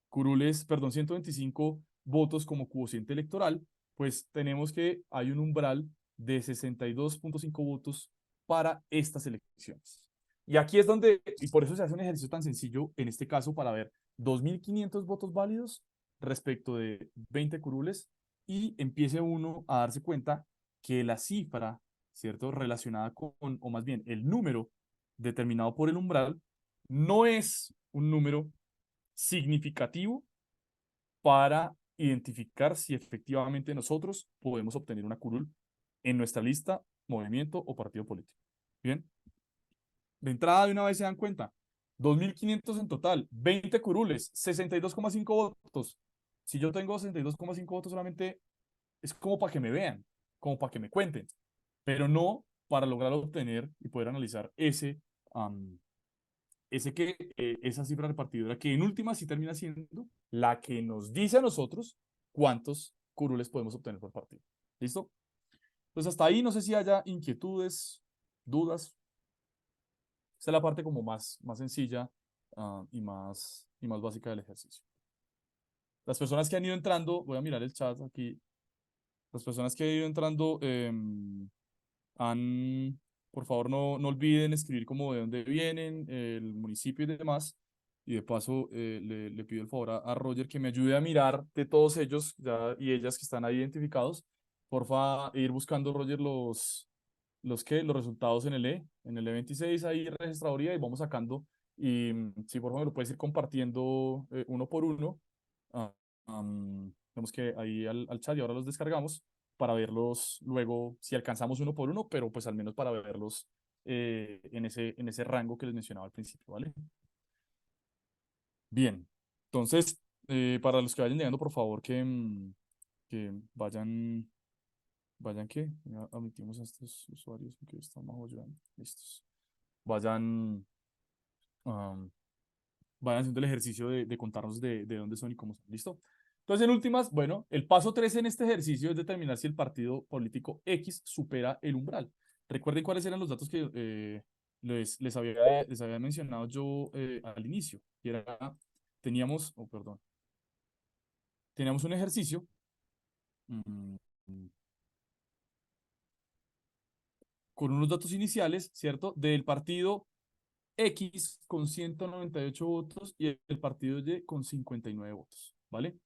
curules, perdón, 125 votos como cociente electoral, pues tenemos que hay un umbral de 62.5 votos para estas elecciones. Y aquí es donde, y por eso se hace un ejercicio tan sencillo en este caso para ver 2.500 votos válidos respecto de 20 curules y empiece uno a darse cuenta que la cifra, ¿cierto? Relacionada con, o más bien el número determinado por el umbral, no es un número significativo para identificar si efectivamente nosotros podemos obtener una curul en nuestra lista, movimiento o partido político. Bien, de entrada de una vez se dan cuenta, 2.500 en total, 20 curules, 62,5 votos. Si yo tengo 62,5 votos solamente es como para que me vean, como para que me cuenten, pero no para lograr obtener y poder analizar esa cifra repartidora que en última sí termina siendo la que nos dice a nosotros cuántos curules podemos obtener por partido. ¿Listo? Entonces hasta ahí no sé si haya inquietudes, dudas. Esta es la parte como más sencilla y más básica del ejercicio. Las personas que han ido entrando, voy a mirar el chat aquí, las personas que han ido entrando han, por favor, no olviden escribir como de dónde vienen, el municipio y demás. Y de paso, le pido el favor a Roger que me ayude a mirar de todos ellos y ellas que están ahí identificados. Porfa, ir buscando, Roger, los resultados en el E26, ahí registraduría y vamos sacando. Y si por favor me lo puedes ir compartiendo uno por uno. Ah, vemos que ahí al chat y ahora los descargamos para verlos luego, si alcanzamos uno por uno, pero pues al menos para verlos en ese rango que les mencionaba al principio, ¿vale? Bien, entonces, para los que vayan llegando, por favor, que vayan que, ya admitimos a estos usuarios que están bajo ayudando, listos. Vayan, um, vayan haciendo el ejercicio de contarnos de dónde son y cómo son, ¿listo? Entonces, en últimas, bueno, el paso 3 en este ejercicio es determinar si el partido político X supera el umbral. Recuerden cuáles eran los datos que les había mencionado yo al inicio. Y era, teníamos un ejercicio mm, con unos datos iniciales, ¿cierto? Del partido X con 198 votos y el partido Y con 59 votos, ¿vale?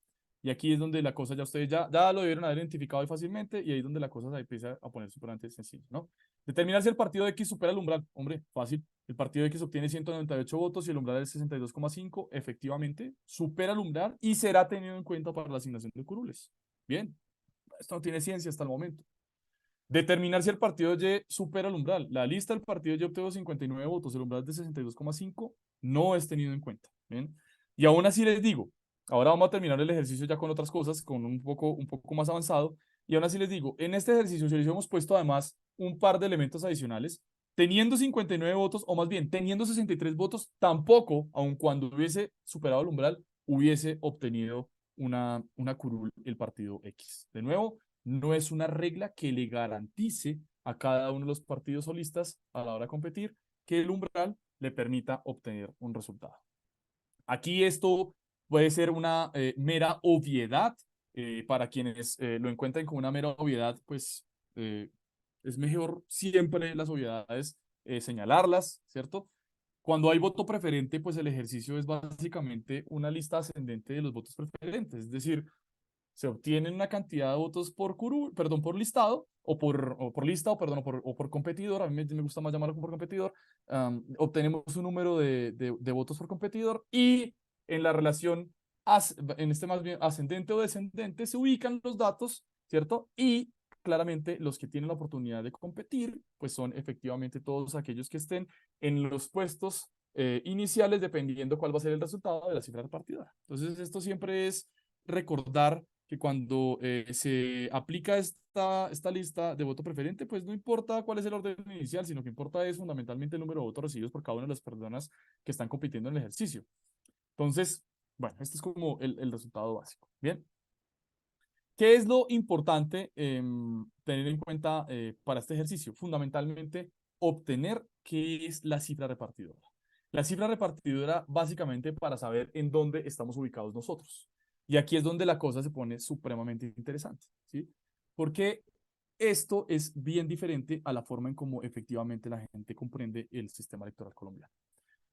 Y aquí es donde la cosa ya ustedes ya lo debieron haber identificado ahí fácilmente y ahí es donde la cosa se empieza a poner súper sencilla, ¿no? Determinar si el partido X supera el umbral. Hombre, fácil. El partido X obtiene 198 votos y el umbral es 62,5. Efectivamente, supera el umbral y será tenido en cuenta para la asignación de curules. Bien, esto no tiene ciencia hasta el momento. Determinar si el partido Y supera el umbral. La lista del partido Y obtuvo 59 votos, el umbral es de 62,5 no es tenido en cuenta. ¿Bien? Y aún así les digo, Ahora vamos a terminar el ejercicio ya con otras cosas, con un poco más avanzado. Y aún así les digo, en este ejercicio, si les hemos puesto además un par de elementos adicionales, teniendo 59 votos, o más bien teniendo 63 votos, tampoco, aun cuando hubiese superado el umbral, hubiese obtenido una curul el partido X. De nuevo, no es una regla que le garantice a cada uno de los partidos solistas a la hora de competir que el umbral le permita obtener un resultado. Aquí esto puede ser una mera obviedad. Para quienes lo encuentren como una mera obviedad, pues es mejor siempre las obviedades señalarlas, ¿cierto? Cuando hay voto preferente, pues el ejercicio es básicamente una lista ascendente de los votos preferentes, es decir, se obtienen una cantidad de votos por curul, perdón, por listado, o por lista, o perdón, o por competidor, a mí me gusta más llamarlo por competidor, obtenemos un número de votos por competidor y en la relación, en este más bien ascendente o descendente, se ubican los datos, ¿cierto? Y claramente los que tienen la oportunidad de competir, pues son efectivamente todos aquellos que estén en los puestos iniciales, dependiendo cuál va a ser el resultado de la cifra repartidora. Entonces, esto siempre es recordar que cuando se aplica esta lista de voto preferente, pues no importa cuál es el orden inicial, sino que importa es fundamentalmente el número de votos recibidos por cada una de las personas que están compitiendo en el ejercicio. Entonces, bueno, este es como el resultado básico. Bien, ¿qué es lo importante tener en cuenta para este ejercicio? Fundamentalmente, obtener qué es la cifra repartidora. La cifra repartidora básicamente para saber en dónde estamos ubicados nosotros. Y aquí es donde la cosa se pone supremamente interesante, ¿sí? Porque esto es bien diferente a la forma en cómo efectivamente la gente comprende el sistema electoral colombiano.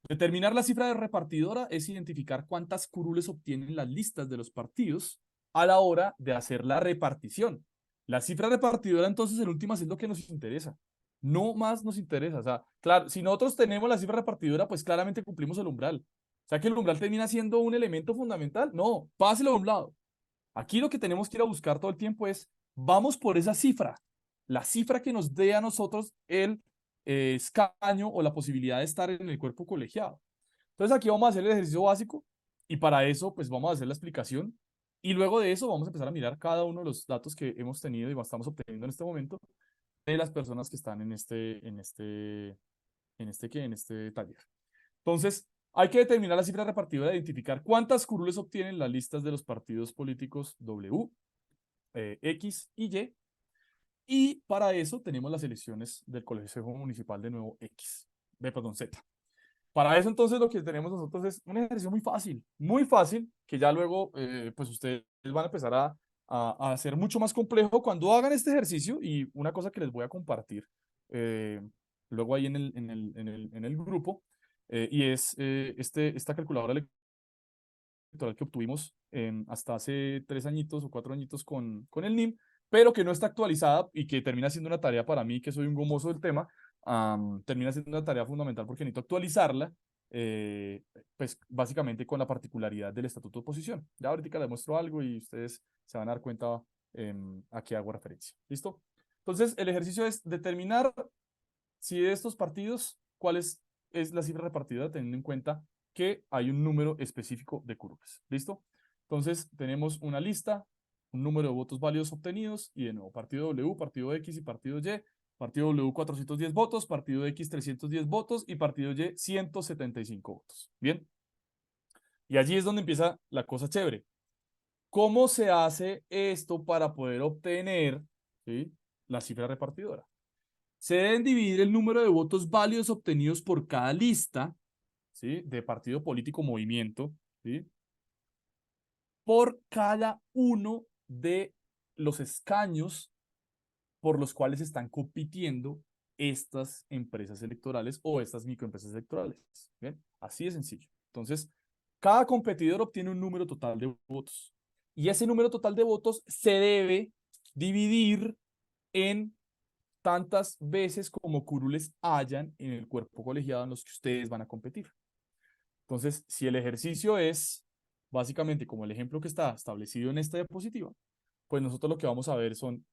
Determinar la cifra de repartidora es identificar cuántas curules obtienen las listas de los partidos a la hora de hacer la repartición. La cifra repartidora, entonces, en últimas, es lo que nos interesa. No más nos interesa. O sea, claro, si nosotros tenemos la cifra repartidora, pues claramente cumplimos el umbral. O sea, que el umbral termina siendo un elemento fundamental. No, páselo a un lado. Aquí lo que tenemos que ir a buscar todo el tiempo es, vamos por esa cifra, la cifra que nos dé a nosotros el escaño o la posibilidad de estar en el cuerpo colegiado. Entonces aquí vamos a hacer el ejercicio básico y para eso pues vamos a hacer la explicación y luego de eso vamos a empezar a mirar cada uno de los datos que hemos tenido y estamos obteniendo en este momento de las personas que están en este taller. Entonces, hay que determinar la cifra repartidora de identificar cuántas curules obtienen las listas de los partidos políticos W, X y Y. Y para eso tenemos las elecciones del Colegio Municipal de nuevo X, perdón, Z. Para eso entonces lo que tenemos nosotros es un ejercicio muy fácil, que ya luego pues ustedes van a empezar a hacer mucho más complejo cuando hagan este ejercicio y una cosa que les voy a compartir eh, luego ahí en el grupo y es esta calculadora electoral que obtuvimos hasta hace 3 añitos o 4 añitos con el NIM, pero que no está actualizada y que termina siendo una tarea para mí, que soy un gomoso del tema, termina siendo una tarea fundamental porque necesito actualizarla, eh, pues básicamente con la particularidad del estatuto de oposición. Ya ahorita les muestro algo y ustedes se van a dar cuenta a qué hago referencia. ¿Listo? Entonces, el ejercicio es determinar si de estos partidos, cuál es la cifra repartida teniendo en cuenta que hay un número específico de curules. ¿Listo? Entonces, tenemos una lista, un número de votos válidos obtenidos y de nuevo, partido W, partido X y partido Y. Partido W 410 votos, partido X 310 votos y partido Y 175 votos. Bien. Y allí es donde empieza la cosa chévere. ¿Cómo se hace esto para poder obtener, ¿sí?, la cifra repartidora? Se deben dividir el número de votos válidos obtenidos por cada lista, ¿sí?, de partido político o movimiento, ¿sí?, por cada uno de los escaños por los cuales están compitiendo estas empresas electorales o estas microempresas electorales. ¿Bien? Así de sencillo. Entonces, cada competidor obtiene un número total de votos y ese número total de votos se debe dividir en tantas veces como curules hayan en el cuerpo colegiado en los que ustedes van a competir. Entonces, si el ejercicio es básicamente como el ejemplo que está establecido en esta diapositiva, pues nosotros lo que vamos a ver son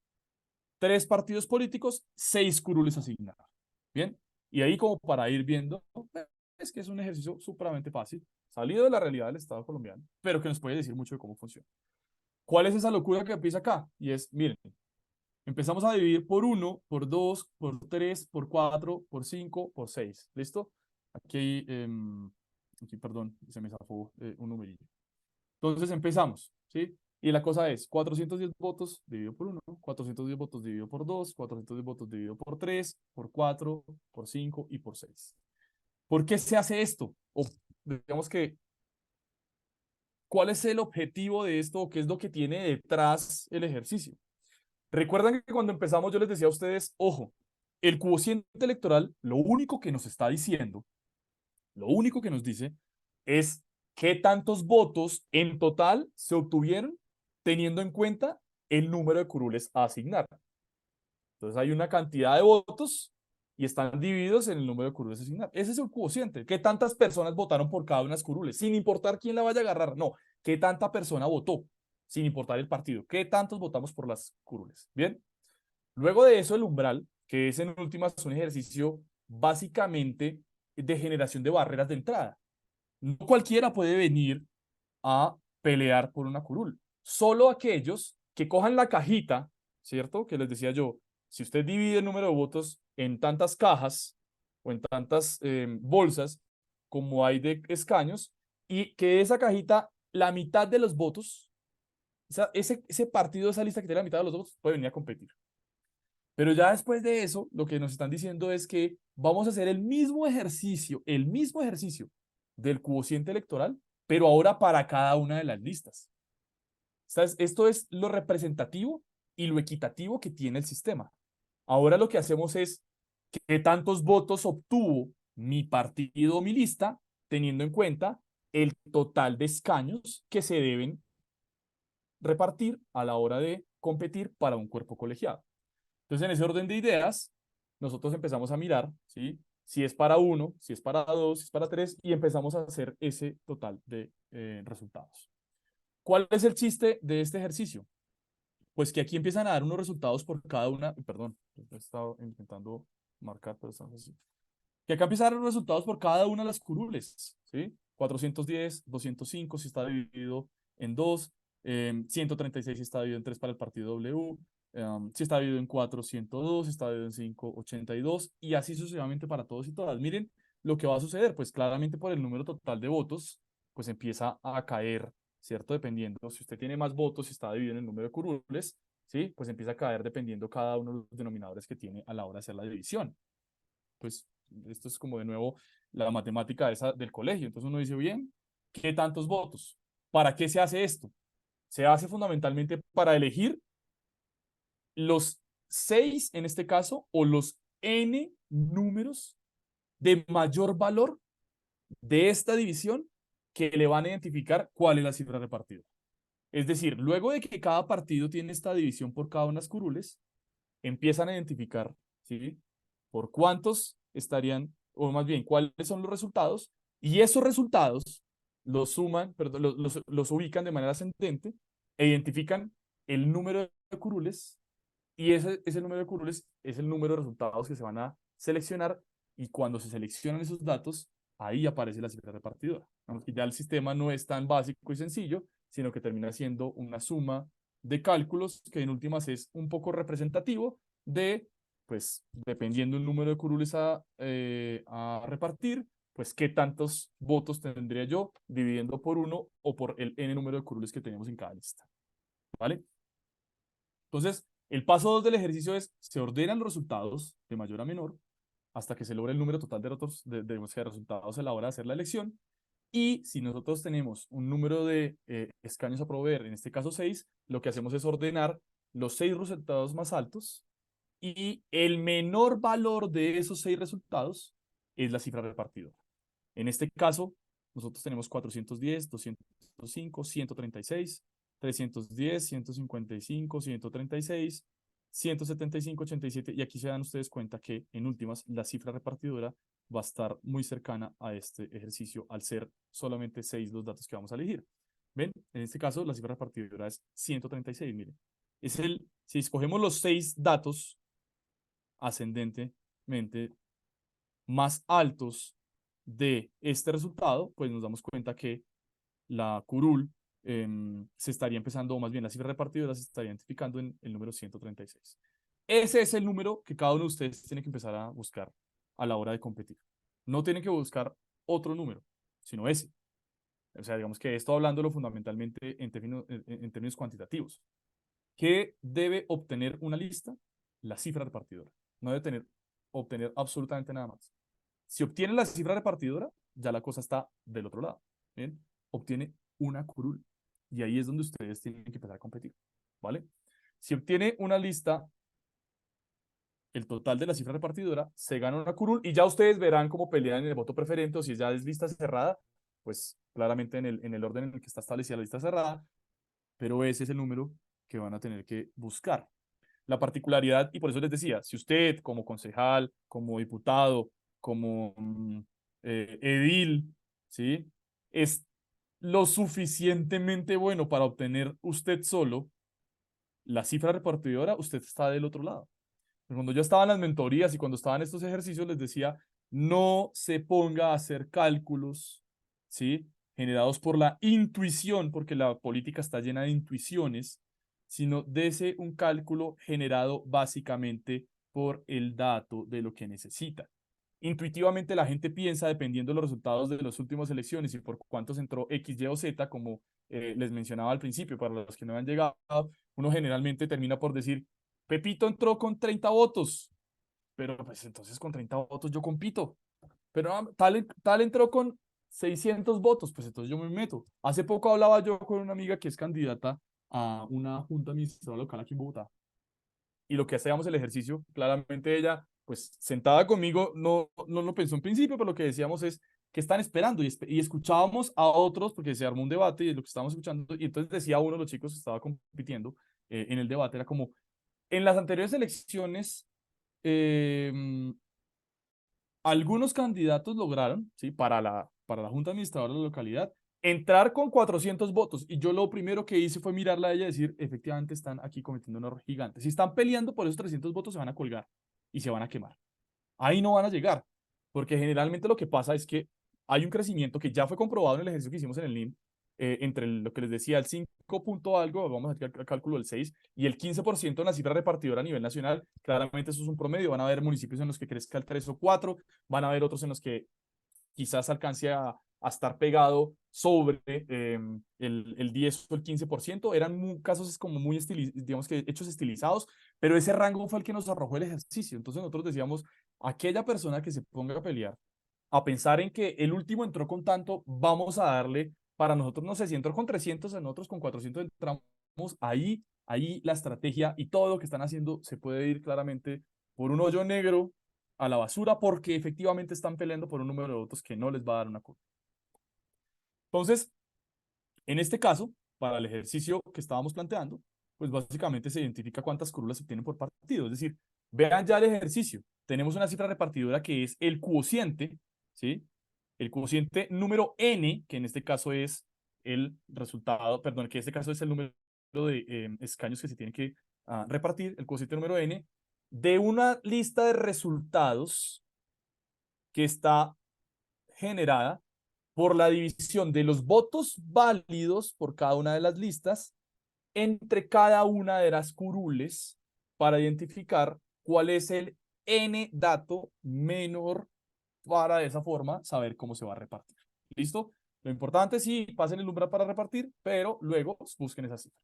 3 partidos políticos, 6 curules asignados. Bien, y ahí como para ir viendo, es que es un ejercicio supremamente fácil. salido de la realidad del Estado colombiano, pero que nos puede decir mucho de cómo funciona. ¿Cuál es esa locura que empieza acá? Y es, miren, empezamos a dividir por 1, por 2, por 3, por 4, por 5, por 6. ¿Listo? Aquí, aquí perdón, se me zafó un numerillo. Entonces empezamos, ¿sí? Y la cosa es 410 votos dividido por 1, 410 votos dividido por 2, 410 votos dividido por 3, por 4, por 5 y por 6. ¿Por qué se hace esto? O digamos que, ¿cuál es el objetivo de esto o qué es lo que tiene detrás el ejercicio? Recuerdan que cuando empezamos yo les decía a ustedes, ojo, el cociente electoral lo único que nos está diciendo, lo único que nos dice es qué tantos votos en total se obtuvieron teniendo en cuenta el número de curules a asignar. Entonces hay una cantidad de votos y están divididos en el número de curules a asignar. Ese es el cociente. ¿Qué tantas personas votaron por cada una de las curules? Sin importar quién la vaya a agarrar. No. ¿Qué tanta persona votó? Sin importar el partido. ¿Qué tantos votamos por las curules? Bien. Luego de eso, el umbral, que es en últimas un ejercicio básicamente de generación de barreras de entrada. No cualquiera puede venir a pelear por una curul. Solo aquellos que cojan la cajita, ¿cierto? Que les decía yo, si usted divide el número de votos en tantas cajas o en tantas bolsas como hay de escaños, y que esa cajita, la mitad de los votos, ese partido, esa lista que tiene la mitad de los votos, puede venir a competir. Pero ya después de eso, lo que nos están diciendo es que vamos a hacer el mismo ejercicio del cociente electoral, pero ahora para cada una de las listas. Esto es lo representativo y lo equitativo que tiene el sistema. Ahora lo que hacemos es qué tantos votos obtuvo mi partido o mi lista, teniendo en cuenta el total de escaños que se deben repartir a la hora de competir para un cuerpo colegiado. Entonces, en ese orden de ideas, nosotros empezamos a mirar, ¿sí? Si es para uno, si es para dos, si es para tres, y empezamos a hacer ese total de resultados. ¿Cuál es el chiste de este ejercicio? Pues que aquí empiezan a dar unos resultados por cada una, perdón, he estado intentando marcar, pero estamos así. Que acá empiezan a dar los resultados por cada una de las curules, ¿sí? 410, 205 si está dividido en 2, 136 si está dividido en 3 para el partido W, si está dividido en 4, 102, si está dividido en 5, 82, y así sucesivamente para todos y todas. Miren lo que va a suceder, pues claramente por el número total de votos, pues empieza a caer, ¿cierto? Dependiendo, si usted tiene más votos, si está dividido en el número de curules, ¿sí? Pues empieza a caer dependiendo cada uno de los denominadores que tiene a la hora de hacer la división. Pues esto es como de nuevo la matemática esa del colegio. Entonces uno dice, bien, ¿qué tantos votos? ¿Para qué se hace esto? Se hace fundamentalmente para elegir los 6, en este caso, o los n números de mayor valor de esta división que le van a identificar cuál es la cifra repartida. Es decir, luego de que cada partido tiene esta división por cada una de las curules, empiezan a identificar, ¿sí? Por cuántos estarían, o más bien, cuáles son los resultados, y esos resultados los suman, perdón, los ubican de manera ascendente e identifican el número de curules, y ese número de curules es el número de resultados que se van a seleccionar, y cuando se seleccionan esos datos, ahí aparece la cifra repartidora. Y ya el sistema no es tan básico y sencillo, sino que termina siendo una suma de cálculos que en últimas es un poco representativo de, pues, dependiendo del número de curules a repartir, pues, qué tantos votos tendría yo dividiendo por uno o por el n número de curules que tenemos en cada lista. ¿Vale? Entonces, el paso 2 del ejercicio es, se ordenan los resultados de mayor a menor hasta que se logra el número total de resultados a la hora de hacer la elección. Y si nosotros tenemos un número de escaños a proveer, en este caso 6, lo que hacemos es ordenar los 6 resultados más altos y el menor valor de esos 6 resultados es la cifra repartidora. En este caso, nosotros tenemos 410, 205, 136, 310, 155, 136, 175, 87, y aquí se dan ustedes cuenta que en últimas la cifra repartidora va a estar muy cercana a este ejercicio al ser solamente 6 los datos que vamos a elegir. ¿Ven? En este caso la cifra repartidora es 136, miren. Si escogemos los 6 datos ascendentemente más altos de este resultado, pues nos damos cuenta que la curul se estaría empezando, o más bien la cifra repartidora se estaría identificando en el número 136. Ese es el número que cada uno de ustedes tiene que empezar a buscar a la hora de competir. No tienen que buscar otro número, sino ese. O sea, digamos que esto hablándolo fundamentalmente en términos cuantitativos. ¿Qué debe obtener una lista? La cifra repartidora. No debe obtener absolutamente nada más. Si obtiene la cifra repartidora, ya la cosa está del otro lado. ¿Bien? Obtiene una curul. Y ahí es donde ustedes tienen que empezar a competir. ¿Vale? Si obtiene una lista, el total de la cifra repartidora, se gana una curul y ya ustedes verán cómo pelean en el voto preferente o si ya es lista cerrada, pues claramente en el orden en el que está establecida la lista cerrada, pero ese es el número que van a tener que buscar. La particularidad, y por eso les decía, si usted como concejal, como diputado, como edil, ¿sí? Es lo suficientemente bueno para obtener usted solo la cifra repartidora, usted está del otro lado. Cuando yo estaba en las mentorías y cuando estaba en estos ejercicios, les decía, no se ponga a hacer cálculos, ¿sí? Generados por la intuición, porque la política está llena de intuiciones, sino dese un cálculo generado básicamente por el dato de lo que necesita. Intuitivamente la gente piensa, dependiendo de los resultados de las últimas elecciones y por cuántos entró X, Y o Z, como les mencionaba al principio, para los que no han llegado, uno generalmente termina por decir, Pepito entró con 30 votos, pero pues entonces con 30 votos yo compito. Pero tal entró con 600 votos, pues entonces yo me meto. Hace poco hablaba yo con una amiga que es candidata a una junta administrativa local aquí en Bogotá. Y lo que hacíamos el ejercicio, claramente ella, pues sentada conmigo, no lo pensó en principio, pero lo que decíamos es que están esperando y escuchábamos a otros, porque se armó un debate y lo que estábamos escuchando, y entonces decía uno de los chicos que estaba compitiendo en el debate, era como, en las anteriores elecciones, eh, algunos candidatos lograron, ¿sí? Para la Junta Administradora de la localidad, entrar con 400 votos. Y yo lo primero que hice fue mirarla a ella y decir, efectivamente están aquí cometiendo un error gigante. Si están peleando por esos 300 votos, se van a colgar y se van a quemar. Ahí no van a llegar, porque generalmente lo que pasa es que hay un crecimiento que ya fue comprobado en el ejercicio que hicimos en el NIM, entre lo que les decía, el 5 punto algo, vamos a hacer el cálculo del 6, y el 15% en la cifra repartidora a nivel nacional. Claramente eso es un promedio, van a haber municipios en los que crezca el 3 o 4, van a haber otros en los que quizás alcance a estar pegado sobre el 10 o el 15%. Eran casos como muy digamos que hechos estilizados, pero ese rango fue el que nos arrojó el ejercicio. Entonces nosotros decíamos, aquella persona que se ponga a pelear, a pensar en que el último entró con tanto, vamos a darle, para nosotros, no sé, si entró con 300, en otros con 400 entramos, ahí la estrategia y todo lo que están haciendo se puede ir claramente por un hoyo negro a la basura porque efectivamente están peleando por un número de votos que no les va a dar una curva. Entonces, en este caso, para el ejercicio que estábamos planteando, pues básicamente se identifica cuántas curulas se obtienen por partido. Es decir, vean ya el ejercicio. Tenemos una cifra repartidora que es el cociente, ¿sí? El cociente número n, que en este caso es el resultado, perdón, que en este caso es el número de escaños que se tienen que repartir, el cociente número n, de una lista de resultados que está generada por la división de los votos válidos por cada una de las listas entre cada una de las curules para identificar cuál es el n dato menor para de esa forma saber cómo se va a repartir. ¿Listo? Lo importante es sí, pasen el umbral para repartir, pero luego busquen esa cifra.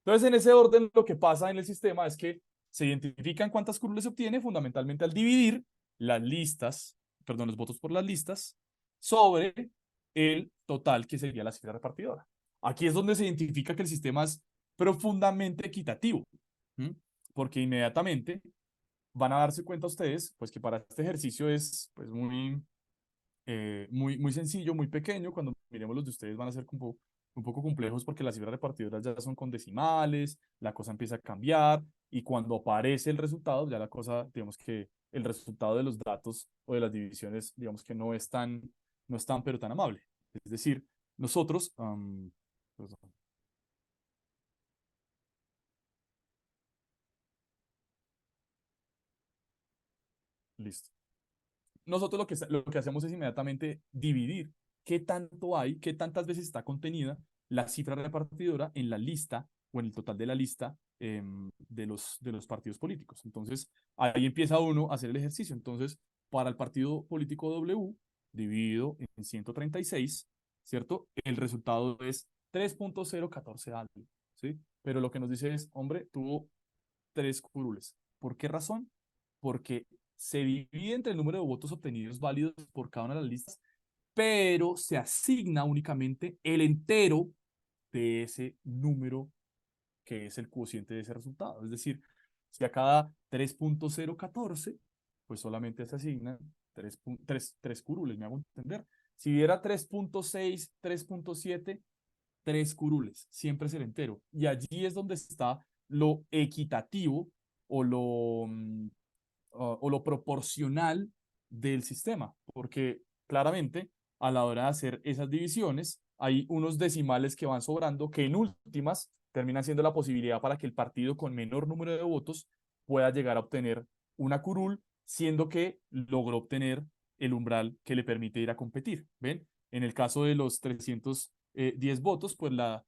Entonces, en ese orden, lo que pasa en el sistema es que se identifican cuántas curules se obtiene fundamentalmente al dividir las listas, perdón, los votos por las listas, sobre el total que sería la cifra repartidora. Aquí es donde se identifica que el sistema es profundamente equitativo, ¿m? Porque inmediatamente van a darse cuenta ustedes, pues que para este ejercicio es pues muy sencillo, muy pequeño. Cuando miremos los de ustedes van a ser un poco complejos porque las cifras repartidoras ya son con decimales, la cosa empieza a cambiar y cuando aparece el resultado, ya la cosa, digamos que el resultado de los datos o de las divisiones, digamos que no es tan pero tan amable. Es decir, nosotros, perdón, listo. nosotros lo que hacemos es inmediatamente dividir qué tanto hay, qué tantas veces está contenida la cifra repartidora en la lista o en el total de la lista de los partidos políticos. Entonces, ahí empieza uno a hacer el ejercicio. Entonces, para el partido político W, dividido en 136, ¿cierto? El resultado es 3.014 algo, ¿sí? Pero lo que nos dice es, hombre, tuvo 3 curules. ¿Por qué razón? Porque se divide entre el número de votos obtenidos válidos por cada una de las listas, pero se asigna únicamente el entero de ese número que es el cociente de ese resultado. Es decir, si a cada 3.014, pues solamente se asignan 3 curules, me hago entender. Si diera 3.6, 3.7, 3 curules, siempre es el entero. Y allí es donde está lo equitativo o lo proporcional del sistema, porque claramente a la hora de hacer esas divisiones hay unos decimales que van sobrando que en últimas terminan siendo la posibilidad para que el partido con menor número de votos pueda llegar a obtener una curul, siendo que logró obtener el umbral que le permite ir a competir. ¿Ven? En el caso de los 310 votos, pues la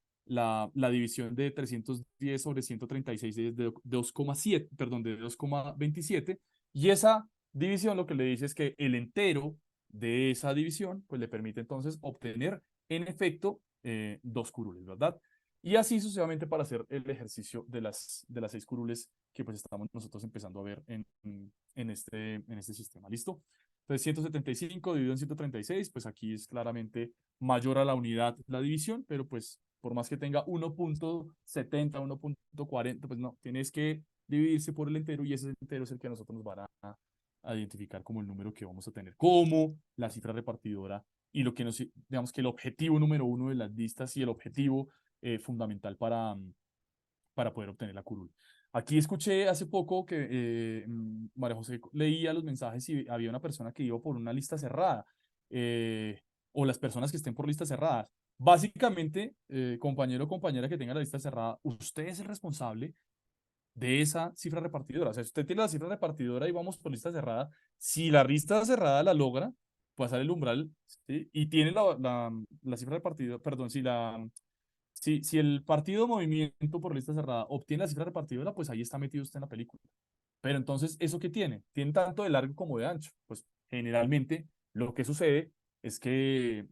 división de 310 sobre 136 es de 2,7, perdón, de 2,27, y esa división lo que le dice es que el entero de esa división pues le permite entonces obtener en efecto 2 curules, ¿verdad? Y así sucesivamente para hacer el ejercicio de las 6 curules que pues estamos nosotros empezando a ver en este sistema. ¿Listo? Entonces 175 dividido en 136, pues aquí es claramente mayor a la unidad la división, pero pues por más que tenga 1.70, 1.40, pues no, tienes que dividirse por el entero y ese entero es el que a nosotros nos van a identificar como el número que vamos a tener, como la cifra repartidora y lo que nos, digamos que el objetivo número uno de las listas y el objetivo fundamental para poder obtener la curul. Aquí escuché hace poco que María José leía los mensajes y había una persona que iba por una lista cerrada, eh, o las personas que estén por listas cerradas. Básicamente, compañero o compañera que tenga la lista cerrada, usted es el responsable de esa cifra repartidora. O sea, si usted tiene la cifra repartidora y vamos por lista cerrada, si la lista cerrada la logra, pasar el umbral, ¿sí? Y tiene la cifra repartidora, perdón, si el partido Movimiento por lista cerrada obtiene la cifra repartidora, pues ahí está metido usted en la película. Pero entonces, ¿eso qué tiene? Tiene tanto de largo como de ancho. Pues generalmente lo que sucede es que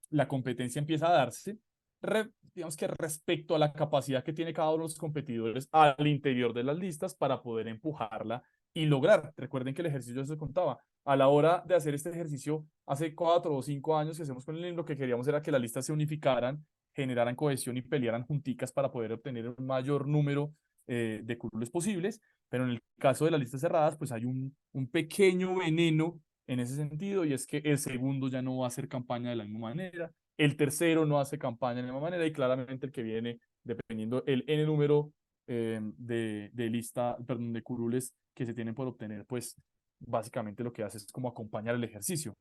la competencia empieza a darse, digamos que respecto a la capacidad que tiene cada uno de los competidores al interior de las listas para poder empujarla y lograr. Recuerden que el ejercicio ya se contaba. A la hora de hacer este ejercicio, hace 4 o 5 años que hacemos con el LIM, lo que queríamos era que las listas se unificaran, generaran cohesión y pelearan junticas para poder obtener un mayor número de curules posibles, pero en el caso de las listas cerradas, pues hay un pequeño veneno en ese sentido, y es que el segundo ya no va a hacer campaña de la misma manera, el tercero no hace campaña de la misma manera, y claramente el que viene, dependiendo el n número de lista, perdón, de curules que se tienen por obtener, pues básicamente lo que hace es como acompañar el ejercicio.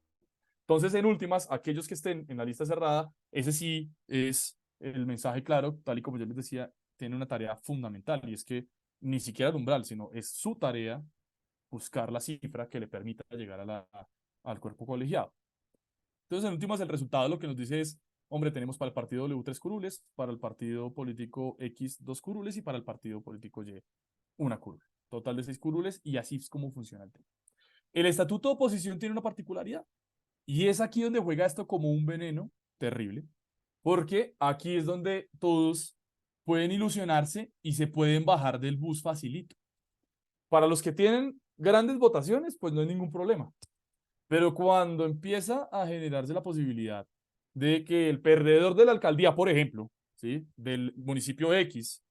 Entonces, en últimas, aquellos que estén en la lista cerrada, ese sí es el mensaje claro, tal y como yo les decía, tiene una tarea fundamental, y es que ni siquiera el umbral, sino es su tarea buscar la cifra que le permita llegar al cuerpo colegiado. Entonces, en últimas, el resultado lo que nos dice es, hombre, tenemos para el partido W 3 curules, para el partido político X 2 curules y para el partido político Y una curul. Total de 6 curules, y así es como funciona el tema. El estatuto de oposición tiene una particularidad, y es aquí donde juega esto como un veneno terrible, porque aquí es donde todos pueden ilusionarse y se pueden bajar del bus facilito. Para los que tienen grandes votaciones, pues no hay ningún problema. Pero cuando empieza a generarse la posibilidad de que el perdedor de la alcaldía, por ejemplo, ¿sí? Del municipio X,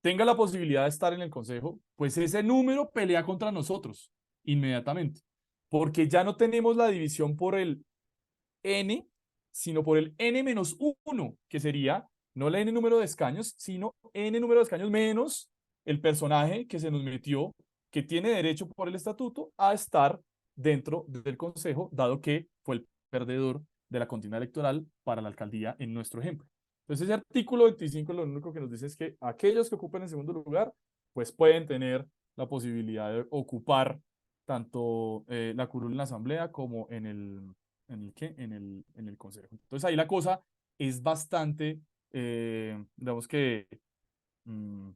tenga la posibilidad de estar en el consejo, pues ese número pelea contra nosotros inmediatamente. Porque ya no tenemos la división por el n, sino por el n-1, que sería no el n número de escaños, sino n número de escaños menos el personaje que se nos metió, que tiene derecho por el estatuto a estar dentro del consejo, dado que fue el perdedor de la contienda electoral para la alcaldía en nuestro ejemplo. Entonces, ese artículo 25 lo único que nos dice es que aquellos que ocupen el segundo lugar, pues pueden tener la posibilidad de ocupar tanto la curul en la asamblea como ¿qué? En el consejo. Entonces ahí la cosa es bastante, digamos que, mm,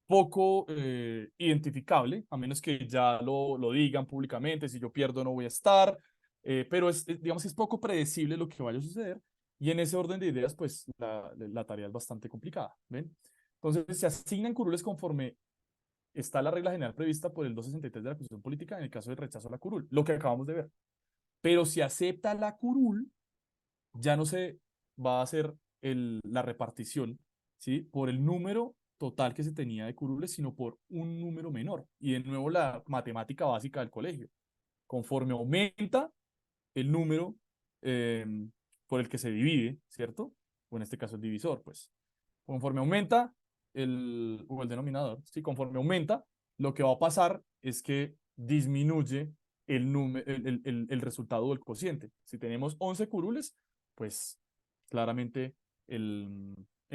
poco identificable, a menos que ya lo digan públicamente, si yo pierdo no voy a estar, pero digamos que es poco predecible lo que vaya a suceder, y en ese orden de ideas, pues la tarea es bastante complicada, ¿ven? Entonces se asignan curules conforme está la regla general prevista por el 263 de la Constitución Política en el caso de rechazo a la curul, lo que acabamos de ver. Pero si acepta la curul, ya no se va a hacer la repartición, ¿sí? Por el número total que se tenía de curules, sino por un número menor. Y de nuevo la matemática básica del colegio. Conforme aumenta el número eh, por el que se divide, ¿cierto? O en este caso el divisor, pues. Conforme aumenta o el denominador, ¿sí? Conforme aumenta, lo que va a pasar es que disminuye el resultado del cociente. Si tenemos 11 curules, pues claramente el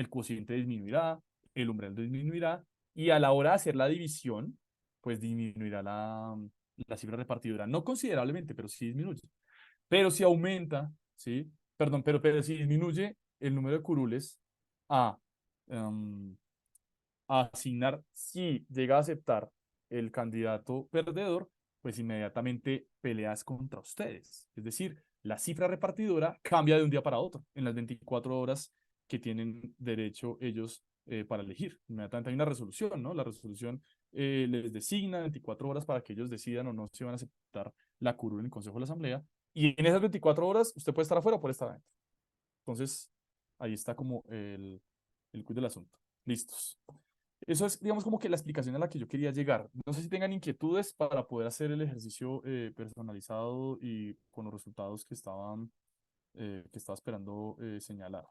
cociente disminuirá, el umbral disminuirá, y a la hora de hacer la división, pues disminuirá la cifra repartidora. No considerablemente, pero sí disminuye. Pero si aumenta, ¿sí? Perdón, pero si disminuye el número de curules a, em, a asignar, si llega a aceptar el candidato perdedor, pues inmediatamente peleas contra ustedes. Es decir, la cifra repartidora cambia de un día para otro en las 24 horas que tienen derecho ellos para elegir. Inmediatamente hay una resolución, ¿no? La resolución les designa 24 horas para que ellos decidan o no si van a aceptar la curul en el Consejo de la Asamblea. Y en esas 24 horas usted puede estar afuera o puede estar adentro. Entonces, ahí está como el quiz del asunto. Listos. Eso es, digamos, como que la explicación a la que yo quería llegar. No sé si tengan inquietudes para poder hacer el ejercicio personalizado y con los resultados que estaba esperando señalar.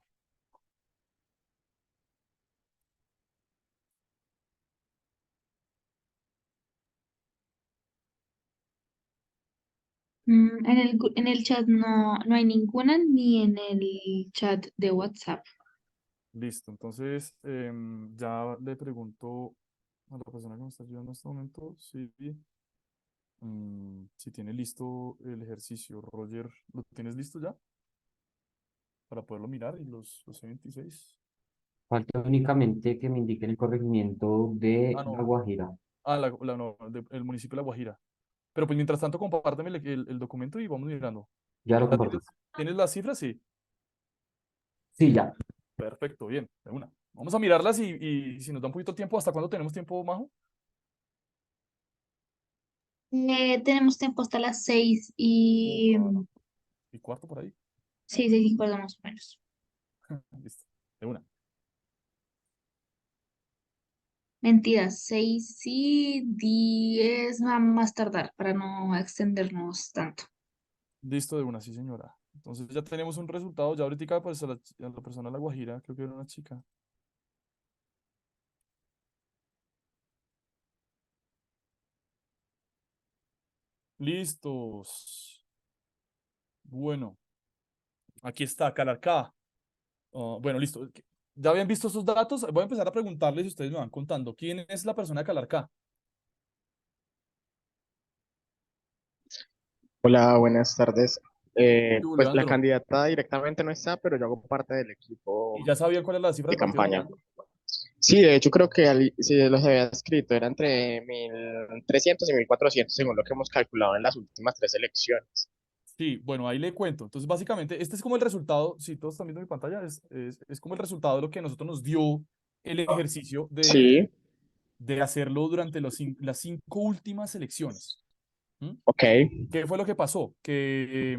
En el chat no hay ninguna, ni en el chat de WhatsApp. Listo. Entonces, ya le pregunto a la persona que me está ayudando en este momento si tiene listo el ejercicio. Roger, ¿lo tienes listo ya? Para poderlo mirar y los C26. Falta únicamente que me indiquen el corregimiento de Ah, La no. Guajira. No, el municipio de La Guajira. Pero pues mientras tanto, compárteme el documento y vamos mirando. Ya lo ¿Ya compartí. tienes las cifras? Sí. Sí, ya. Perfecto, bien, de una. Vamos a mirarlas y si nos da un poquito de tiempo, ¿hasta cuándo tenemos tiempo, Majo? Tenemos tiempo hasta las 6 Como y para y cuarto por ahí. 6:50 más o menos. Listo, de una. Mentiras, 6:10 va más tardar para no extendernos tanto. Listo, de una, sí, señora. Entonces ya tenemos un resultado. Ya ahorita pues a la persona de La Guajira, creo que era una chica. Listos. Bueno, aquí está, Calarcá. Bueno, listo. ¿Ya habían visto esos datos? Voy a empezar a preguntarles y ustedes me van contando. ¿Quién es la persona de Calarcá? Hola, buenas tardes. Tú, Pues la Leandro. candidata directamente no está, pero yo hago parte del ¿Y equipo ya sabían cuál es la cifra de de partidura? campaña. Sí, de hecho creo que si los había escrito era entre 1.300 y 1.400 según lo que hemos calculado en las últimas tres elecciones. Sí, bueno, ahí le cuento. Entonces, básicamente, este es como el resultado, si todos están viendo mi pantalla, es como el resultado de lo que a nosotros nos dio el ejercicio Sí, de hacerlo durante las 5 últimas elecciones. ¿Mm? ok, ¿Qué fue lo que pasó? Que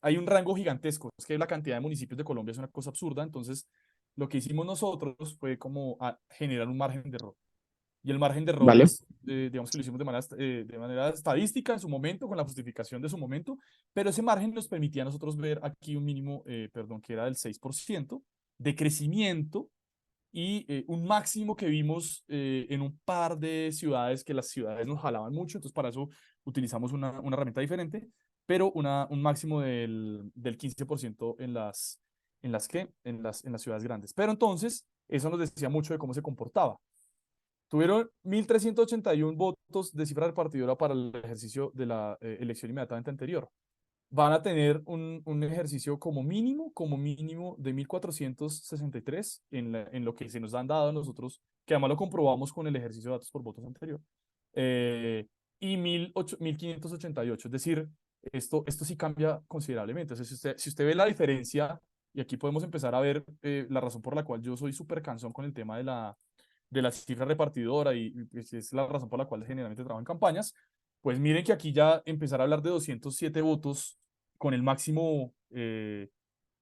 hay un rango gigantesco, es que la cantidad de municipios de Colombia es una cosa absurda, entonces lo que hicimos nosotros fue como generar un margen de error. Y el margen de error vale. es, digamos que lo hicimos de manera estadística en su momento, con la justificación de su momento, pero ese margen nos permitía a nosotros ver aquí un mínimo, perdón, que era del 6% de crecimiento y un máximo que vimos en un par de ciudades, que las ciudades nos jalaban mucho, entonces para eso utilizamos una herramienta diferente, pero un máximo del 15% en las ciudades grandes. Pero entonces, eso nos decía mucho de cómo se comportaba. Tuvieron 1.381 votos de cifra repartidora para el ejercicio de la elección inmediatamente anterior. Van a tener un ejercicio como mínimo de 1.463 en lo que se nos han dado a nosotros, que además lo comprobamos con el ejercicio de datos por votos anterior, eh, y 1.588. Es decir, esto sí cambia considerablemente. O sea, si usted ve la diferencia, y aquí podemos empezar a ver la razón por la cual yo soy súper cansón con el tema de la cifra repartidora y pues, es la razón por la cual generalmente trabajo en campañas, pues miren que aquí ya empezar a hablar de 207 votos con el máximo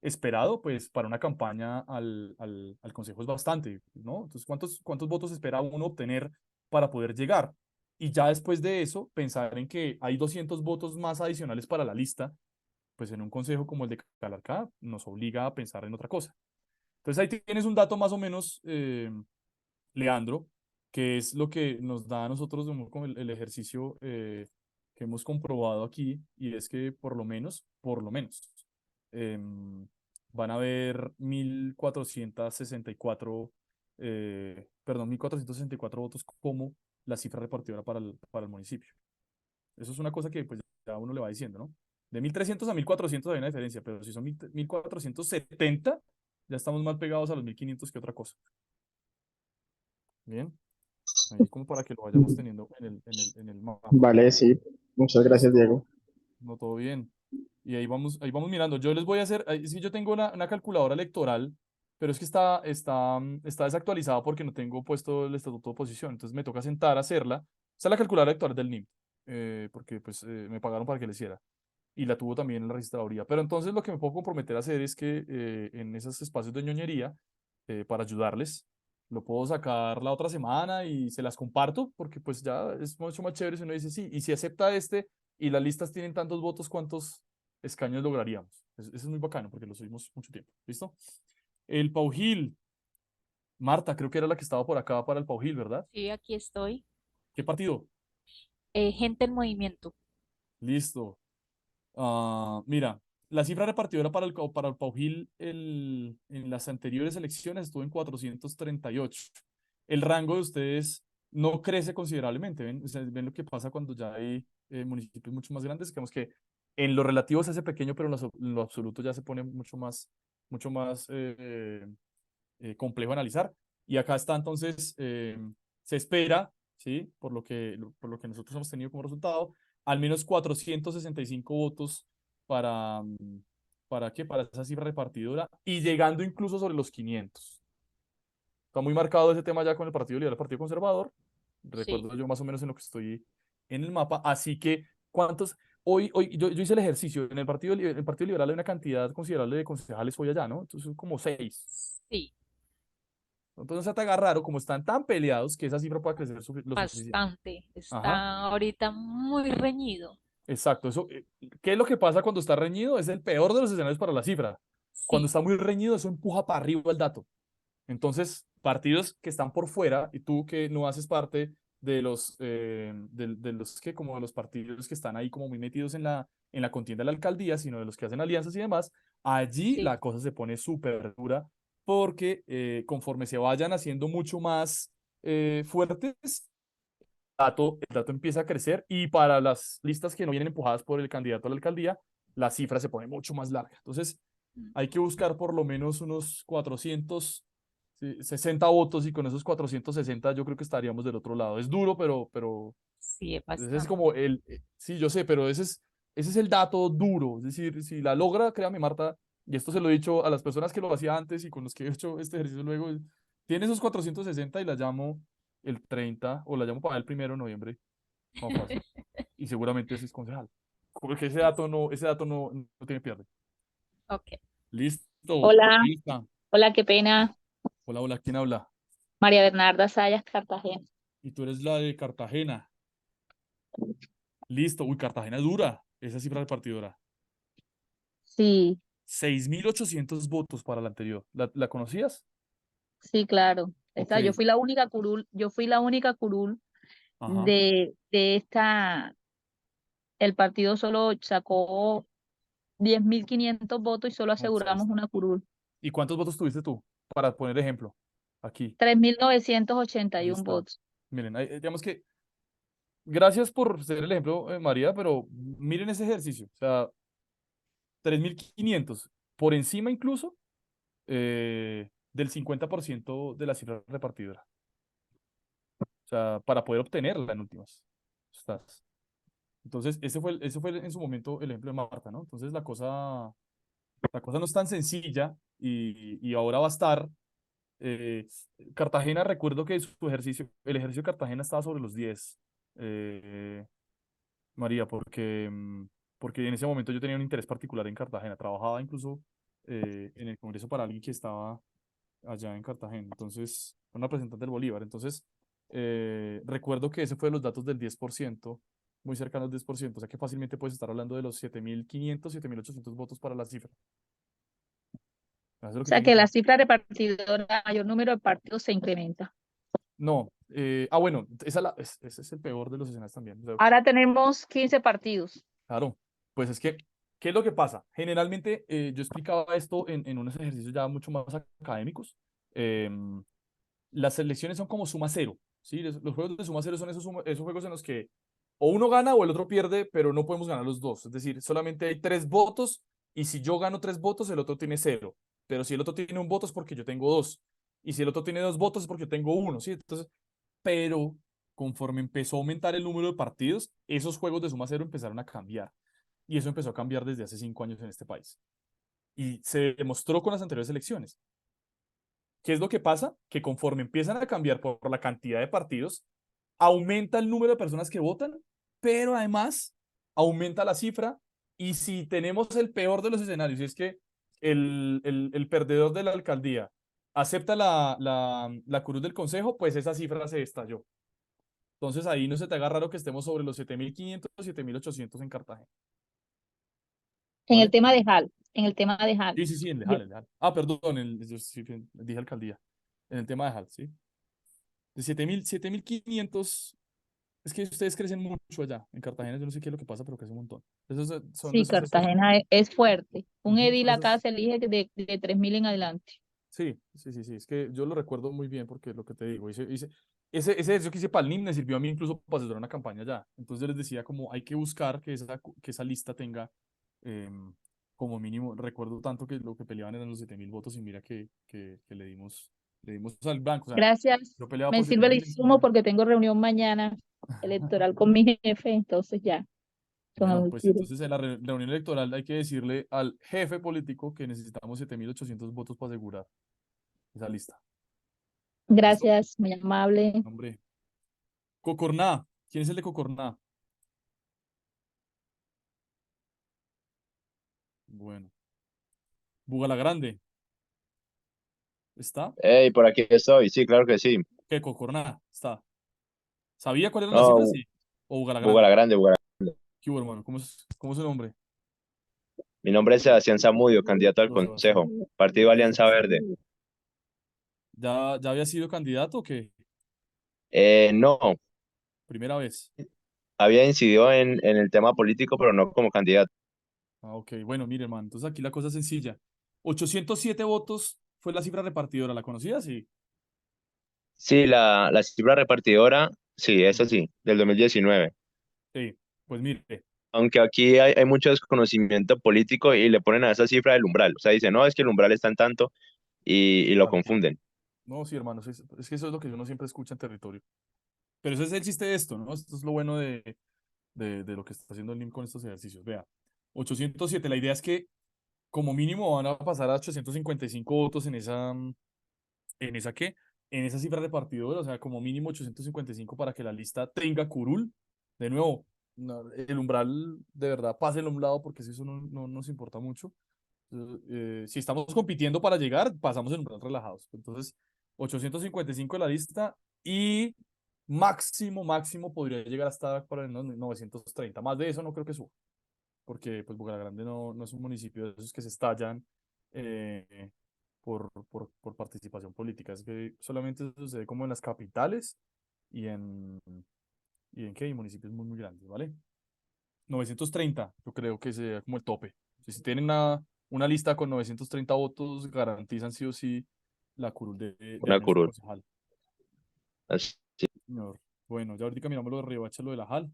esperado, pues para una campaña al Consejo es bastante, ¿no? Entonces, ¿cuántos votos espera uno obtener para poder llegar? Y ya después de eso, pensar en que hay 200 votos más adicionales para la lista, pues en un consejo como el de Calarcá nos obliga a pensar en otra cosa. Entonces ahí tienes un dato más o menos, Leandro, que es lo que nos da a nosotros como el ejercicio que hemos comprobado aquí, y es que por lo menos, em, van a haber 1.464, perdón, 1.464 votos como la cifra repartidora para el municipio. Eso es una cosa que pues ya uno le va diciendo, ¿no? De 1.300 a 1.400 hay una diferencia, pero si son 1.470, ya estamos más pegados a los 1.500 que otra cosa. Bien, ahí como para que lo vayamos teniendo en el mapa. Vale, sí. Muchas gracias, Listo, Diego. no, todo bien. Y ahí vamos mirando. Yo les voy a hacer, sí, yo tengo una calculadora electoral, pero es que está desactualizada porque no tengo puesto el estatuto de oposición. Entonces me toca sentar a hacerla. Esta es la calculadora electoral del NIM, porque pues me pagaron para que la hiciera. Y la tuvo también en la registraduría. Pero entonces lo que me puedo comprometer a hacer es que en esos espacios de ñoñería, para ayudarles, lo puedo sacar la otra semana y se las comparto, porque pues ya es mucho más chévere si uno dice sí, y si acepta y las listas tienen tantos votos, ¿cuántos escaños lograríamos? Eso es muy bacano porque lo subimos mucho tiempo. ¿Listo? El Paujil. Marta, creo que era la que estaba por acá para el Paujil, ¿verdad? Sí, aquí estoy. ¿Qué partido? Gente en movimiento. Listo. Mira, la cifra repartidora para el Paujil en las anteriores elecciones estuvo en 438. El rango de ustedes no crece considerablemente. ¿Ven? O sea, ven lo que pasa cuando ya hay municipios mucho más grandes. Digamos que en lo relativo se hace pequeño, pero en lo absoluto ya se pone mucho más complejo analizar. Y acá está entonces, se espera, ¿sí? Por lo que nosotros hemos tenido como resultado, al menos 465 votos para, ¿para qué? Para esa cifra repartidora y llegando incluso sobre los 500. Está muy marcado ese tema ya con el Partido Liberal, el Partido Conservador. Sí. Recuerdo yo más o menos en lo que estoy en el mapa. Así que, ¿cuántos? Hoy yo hice el ejercicio. En el Partido Liberal hay una cantidad considerable de concejales hoy allá, ¿no? Entonces, como 6. Sí, Entonces se te haga raro, como están tan peleados, que esa cifra pueda crecer lo suficiente. bastante. Ajá, Está ahorita muy reñido. exacto. ¿Qué es lo que pasa cuando está reñido? Es el peor de los escenarios para la cifra. Cuando Sí, está muy reñido, eso empuja para arriba el dato. Entonces, partidos que están por fuera y tú que no haces parte de los que, como de los partidos que están ahí como muy metidos en la contienda de la alcaldía, sino de los que hacen alianzas y demás, allí sí, la cosa se pone súper dura porque conforme se vayan haciendo mucho más fuertes, el dato empieza a crecer y para las listas que no vienen empujadas por el candidato a la alcaldía, la cifra se pone mucho más larga. Entonces, mm, hay que buscar por lo menos unos 460 votos y con esos 460 yo creo que estaríamos del otro lado. Es duro, pero sí, es ese es bastante. como sí, yo sé, pero ese es el dato duro. Es decir, si la logra, créame, Marta, y esto se lo he dicho a las personas que lo hacía antes y con los que he hecho este ejercicio luego, tiene esos 460 y la llamo el 30 o la llamo para el 1 de noviembre, más fácil. Y seguramente ese es concejal. Porque ese dato no tiene pierde. Ok. Listo, Hola, lista. hola, qué pena. Hola, hola, ¿quién habla? María Bernarda Sayas, Cartagena. Y tú eres la de Cartagena. Listo. Uy, Cartagena dura. Esa cifra repartidora. Sí, 6.800 votos para la anterior. ¿La conocías? sí, claro. Ok. Yo fui la única curul, yo fui la única curul Ajá. de esta, el partido solo sacó 10.500 votos y solo Ahí aseguramos está. una curul. ¿Y cuántos votos tuviste tú? Para poner ejemplo. Aquí. 3.981 Ahí está. votos. Miren, digamos que gracias por ser el ejemplo, María, pero miren ese ejercicio. O sea, 3.500 por encima incluso del 50% de la cifra repartidora. O sea, para poder obtenerla en últimas. Estás. Entonces, ese fue en su momento el ejemplo de Marta, ¿no? Entonces, la cosa no es tan sencilla y ahora va a estar. eh, Cartagena, recuerdo que el ejercicio de Cartagena estaba sobre los 10, eh, María, porque en ese momento yo tenía un interés particular en Cartagena. Trabajaba incluso en el Congreso para alguien que estaba allá en Cartagena. Entonces, una representante del Bolívar. Entonces, recuerdo que ese fue de los datos del 10%, muy cercano al 10%. O sea que fácilmente puedes estar hablando de los 7.500, 7.800 votos para la cifra. Eso es lo O que sea tiene que que la cifra repartidora, mayor número de partidos se incrementa. No, bueno, ese es el peor de los escenarios también. O sea, Ahora tenemos 15 partidos. claro, pues es que, ¿qué es lo que pasa? Generalmente, yo explicaba esto en unos ejercicios ya mucho más académicos. em, las selecciones son como suma cero, ¿sí? Los juegos de suma cero son esos juegos en los que o uno gana o el otro pierde, pero no podemos ganar los dos. Es decir, solamente hay 3 votos y si yo gano 3 votos, el otro tiene cero. Pero si el otro tiene un voto es porque yo tengo dos. Y si el otro tiene 2 votos es porque yo tengo uno, ¿sí? Entonces, pero conforme empezó a aumentar el número de partidos, esos juegos de suma cero empezaron a cambiar. Y eso empezó a cambiar desde hace 5 años en este país. Y se demostró con las anteriores elecciones. ¿Qué es lo que pasa? Que conforme empiezan a cambiar por la cantidad de partidos, aumenta el número de personas que votan, pero además aumenta la cifra. Y si tenemos el peor de los escenarios, y es que el perdedor de la alcaldía acepta la curul del consejo, pues esa cifra se estalló. Entonces ahí no se te haga raro que estemos sobre los 7.500, 7.800 en Cartagena. En el ¿Vale? tema de HAL, en el tema de HAL. Sí, sí, sí, en Yo- Lejal, en Lejal. Ah, perdón, yo sí, dije alcaldía. En el tema de Lejal, ¿sí? De 7.500. Es que ustedes crecen mucho allá. En Cartagena, yo no sé qué es lo que pasa, pero crece un montón. Esos son de Sí, esos hechos. Cartagena es fuerte. Un Son edil acá esos. se elige de 3.000 en adelante. Sí, sí, sí, sí. Es que yo lo recuerdo muy bien porque lo que te digo, ese ejercicio que hice para el NIM me sirvió a mí incluso para asesorar una campaña allá. Entonces yo les decía como hay que buscar que esa lista tenga em, como mínimo, recuerdo tanto que lo que peleaban eran los 7.000 votos y mira que le dimos al blanco. O sea, Gracias. yo peleaba Me por sirve el 7.000 insumo porque tengo reunión mañana electoral con mi jefe, entonces ya, Bueno, con el pues tiro. entonces en la reunión electoral hay que decirle al jefe político que necesitamos 7.800 votos para asegurar esa lista. ¿Listo? Gracias, muy amable. Hombre. Cocorná. ¿Quién es el de Cocorná? Bueno. Bugalagrande. ¿Está? Hey, por aquí estoy, sí, claro que sí. ¿Qué? Cocorná. Está. ¿Sabía cuál eran las cifras? No, Sí. O Bugalagrande. Bugalagrande, Bugalagrande. ¿Qué hubo, hermano? ¿Cómo es su nombre? Mi nombre es Sebastián Zamudio, candidato al Don Sebastián. Consejo, Partido Don Alianza Sebastián. Verde. ¿Ya había sido candidato o qué? No, Primera vez. había incidido en el tema político, pero no como candidato. Ah, ok. Bueno, mire, hermano. Entonces aquí la cosa es sencilla. 807 votos fue la cifra repartidora. ¿La conocías? Sí. Sí, la cifra repartidora, sí, esa sí, del 2019. Sí. Pues mire. Aunque aquí hay mucho desconocimiento político y le ponen a esa cifra del umbral. O sea, dicen, no, es que el umbral está en tanto y lo Claro. confunden. No, sí, hermano. Es que eso es lo que uno siempre escucha en territorio. Pero ese es el chiste de esto, ¿no? Esto es lo bueno de lo que está haciendo el NIM con estos ejercicios. Vea, 807. La idea es que como mínimo van a pasar a 855 votos ¿qué? En esa cifra repartidora, o sea, como mínimo 855 para que la lista tenga curul. De nuevo, el umbral de verdad pase a un lado porque si eso no nos importa mucho. Si estamos compitiendo para llegar, pasamos el umbral relajados. Entonces, 855 en la lista y máximo podría llegar hasta para el 930. Más de eso no creo que suba, porque pues Bucaramanga no es un municipio de esos que se estallan eh, por participación política. Es que solamente sucede como en las capitales y en qué, y municipios muy grandes, ¿vale? 930, yo creo que sería como el tope. Si tienen una lista con 930 votos, garantizan sí o sí la curul de Una año a su curul. concejal. Así. señor. Bueno, ya ahorita miramos lo de Riohacha, lo de la JAL.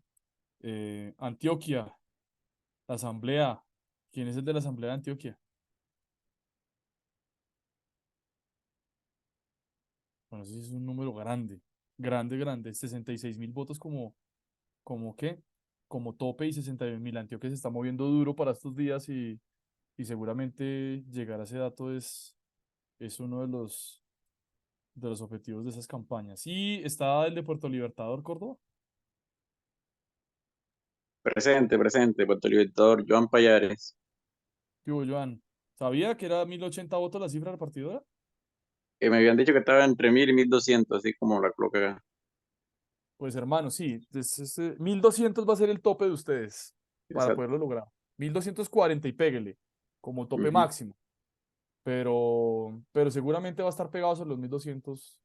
Antioquia, la asamblea. ¿Quién es el de la asamblea de Antioquia? Bueno, ese sí es un número grande, grande, grande. 66.000 votos como qué, como tope y 61.000. Antioquia se está moviendo duro para estos días y seguramente llegar a ese dato es uno de los objetivos de esas campañas. Y está el de Puerto Libertador, Córdoba. Presente, Puerto Libertador, Joan Payares. ¿Qué hubo, Joan? ¿Sabía que era 1.080 votos la cifra repartidora? Que me habían dicho que estaba entre 1000 y 1200, así como la coloca acá. Pues hermano, sí, 1.200 va a ser el tope de ustedes para Exacto. poderlo lograr. 1.240 y péguele como tope Ujú. máximo. Pero seguramente va a estar pegado sobre los 1.200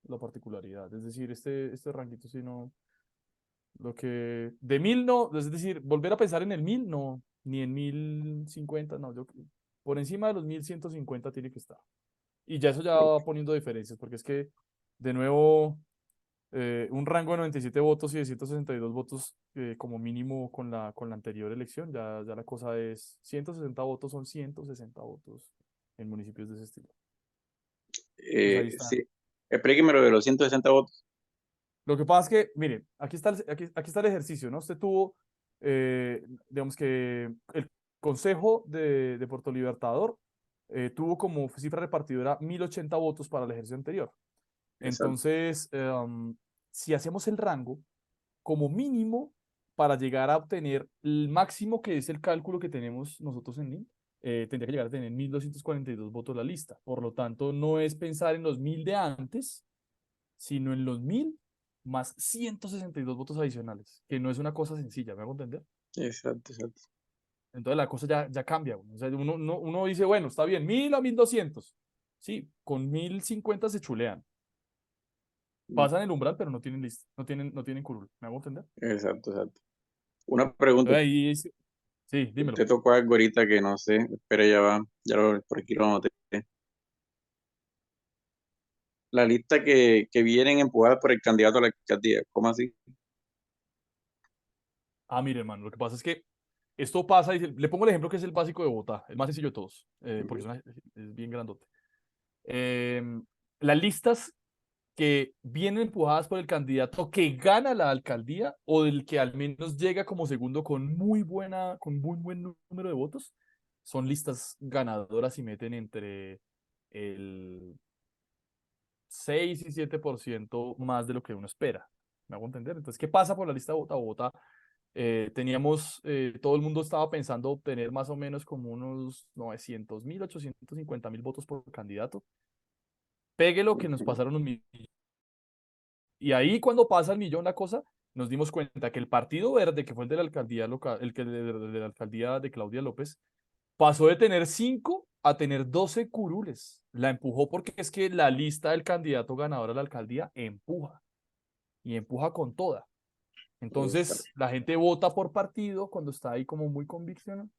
la particularidad. Es decir, este ranquito sí no. Lo que. De 1.000 no, es decir, volver a pensar en el 1.000 no, ni en 1.050, no. Por encima de los 1.150 tiene que estar. Y ya eso ya va poniendo diferencias, porque es que, de nuevo, un rango de 97 votos y de 162 votos como mínimo con la anterior elección, ya la cosa es 160 votos, son 160 votos en municipios de ese estilo. Pues ahí está. Sí. Explíqueme lo de los 160 votos. Lo que pasa es que, mire, aquí está el ejercicio, ¿no? Usted tuvo, digamos que el Consejo de Puerto Libertador tuvo como cifra repartidora 1.080 votos para el ejercicio anterior. Exacto. Entonces, si hacemos el rango, como mínimo, para llegar a obtener el máximo que es el cálculo que tenemos nosotros en NIM, tendría que llegar a tener 1.242 votos la lista. Por lo tanto, no es pensar en los 1.000 de antes, sino en los 1.000 más 162 votos adicionales, que no es una cosa sencilla, ¿me hago entender? Exacto. Entonces la cosa ya cambia. O sea, uno dice, bueno, está bien, 1.000 a 1.200. Sí, con 1.050 se chulean. Pasan el umbral, pero no tienen lista, no tienen curul. ¿Me hago entender? Exacto. Una pregunta. Entonces ahí, sí, dímelo. Usted tocó algo ahorita que no sé, pero ya va, por aquí lo anoté. La lista que vienen empujadas por el candidato a la alcaldía, ¿cómo así? Mire, hermano, lo que pasa es que esto pasa, y le pongo el ejemplo que es el básico de Bogotá, el más sencillo de todos, porque Ujú. es bien grandote. Em, las listas que vienen empujadas por el candidato que gana la alcaldía o del que al menos llega como segundo con muy buen número de votos, son listas ganadoras y meten entre el 6 y 7% más de lo que uno espera. ¿Me hago entender? Entonces, ¿qué pasa por la lista de Bogotá? Todo el mundo estaba pensando obtener más o menos como unos 900.000, 850.000 votos por candidato. Pegue lo que nos pasaron un millón. Y ahí cuando pasa el millón la cosa, nos dimos cuenta que el Partido Verde, que fue el de la alcaldía local, el que de la alcaldía de Claudia López, pasó de tener 5 a tener 12 curules. La empujó porque es que la lista del candidato ganador a la alcaldía empuja y empuja con toda. Entonces, la gente vota por partido cuando está ahí como muy convicción,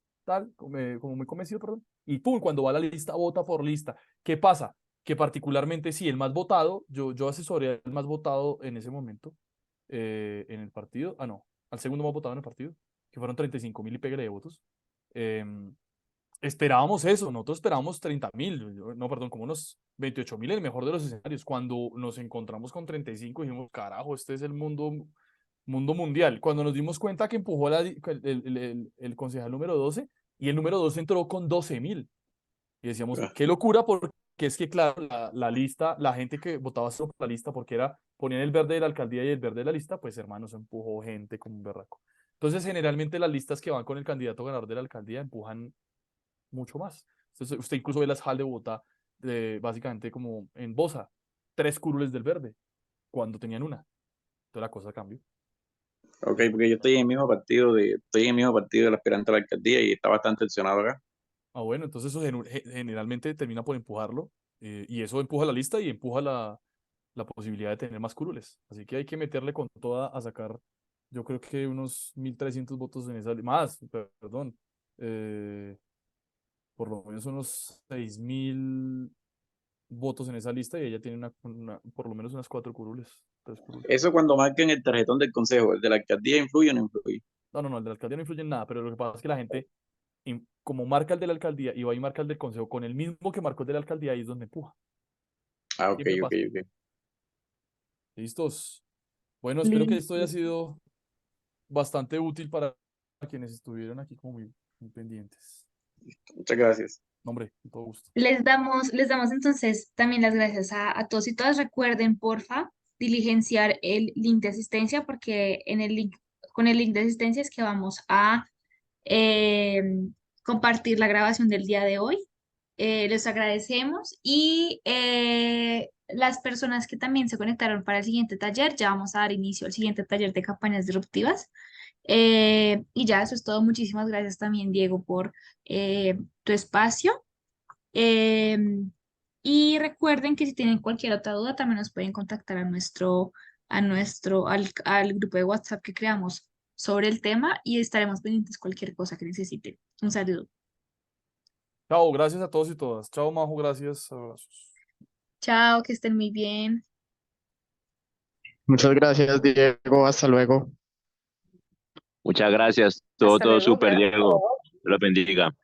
como muy convencido, perdón, y pum, cuando va a la lista, vota por lista. ¿Qué pasa? Que particularmente, sí, el más votado, yo asesoré al más votado en ese momento, en el partido, no, al segundo más votado en el partido, que fueron 35.000 y pegue de votos. Em, Esperábamos eso, nosotros esperábamos 30.000, no, perdón, como unos 28.000 en el mejor de los escenarios. Cuando nos encontramos con 35 dijimos, carajo, este es el mundo mundial. Cuando nos dimos cuenta que empujó el concejal número 12 y el número 12 entró con 12.000. Y decíamos, Ah, qué locura, porque es que, claro, la lista, la gente que votaba solo por la lista, porque ponían el verde de la alcaldía y el verde de la lista, pues hermanos, empujó gente como un berraco. Entonces, generalmente las listas que van con el candidato ganador de la alcaldía empujan mucho más. Entonces, usted incluso ve las JAL de Bogotá, básicamente como en Bosa, 3 curules del verde, cuando tenían una. Entonces la cosa cambió. ok, porque yo estoy en el mismo partido del aspirante a la alcaldía y está bastante tensionado acá. Bueno, entonces eso generalmente termina por empujarlo, y eso empuja la lista y empuja la posibilidad de tener más curules. Así que hay que meterle con toda a sacar, yo creo que unos 1.300 votos en esa, más, perdón, eh, por lo menos unos 6.000 votos en esa lista y ella tiene por lo menos unas 4 curules, 3 curules. Eso cuando marquen el tarjetón del consejo, ¿el de la alcaldía influye o no influye? No, el de la alcaldía no influye en nada, pero lo que pasa es que la gente, como marca el de la alcaldía y va y marca el del consejo con el mismo que marcó el de la alcaldía, ahí es donde empuja. Ah, ok, Siempre ok, pasa. ok. ¿Listos? Bueno, espero que esto haya Listo. sido bastante útil para quienes estuvieron aquí como muy pendientes. Muchas gracias. No, hombre, con todo gusto. Les damos entonces también las gracias a todos y todas. Recuerden, porfa, diligenciar el link de asistencia porque con el link de asistencia es que vamos a eh, compartir la grabación del día de hoy. Les agradecemos y las personas que también se conectaron para el siguiente taller, ya vamos a dar inicio al siguiente taller de campañas disruptivas. Y ya eso es todo. Muchísimas gracias también, Diego, por tu espacio. Y recuerden que si tienen cualquier otra duda, también nos pueden contactar al grupo de WhatsApp que creamos sobre el tema y estaremos pendientes cualquier cosa que necesiten. Un saludo. Chao, gracias a todos y todas. Chao, Majo, gracias. Abrazos. Chao, que estén muy bien. Muchas gracias, Diego. Hasta luego. Muchas gracias. Todo, Hasta todo luego. súper, Diego. Dios los bendiga.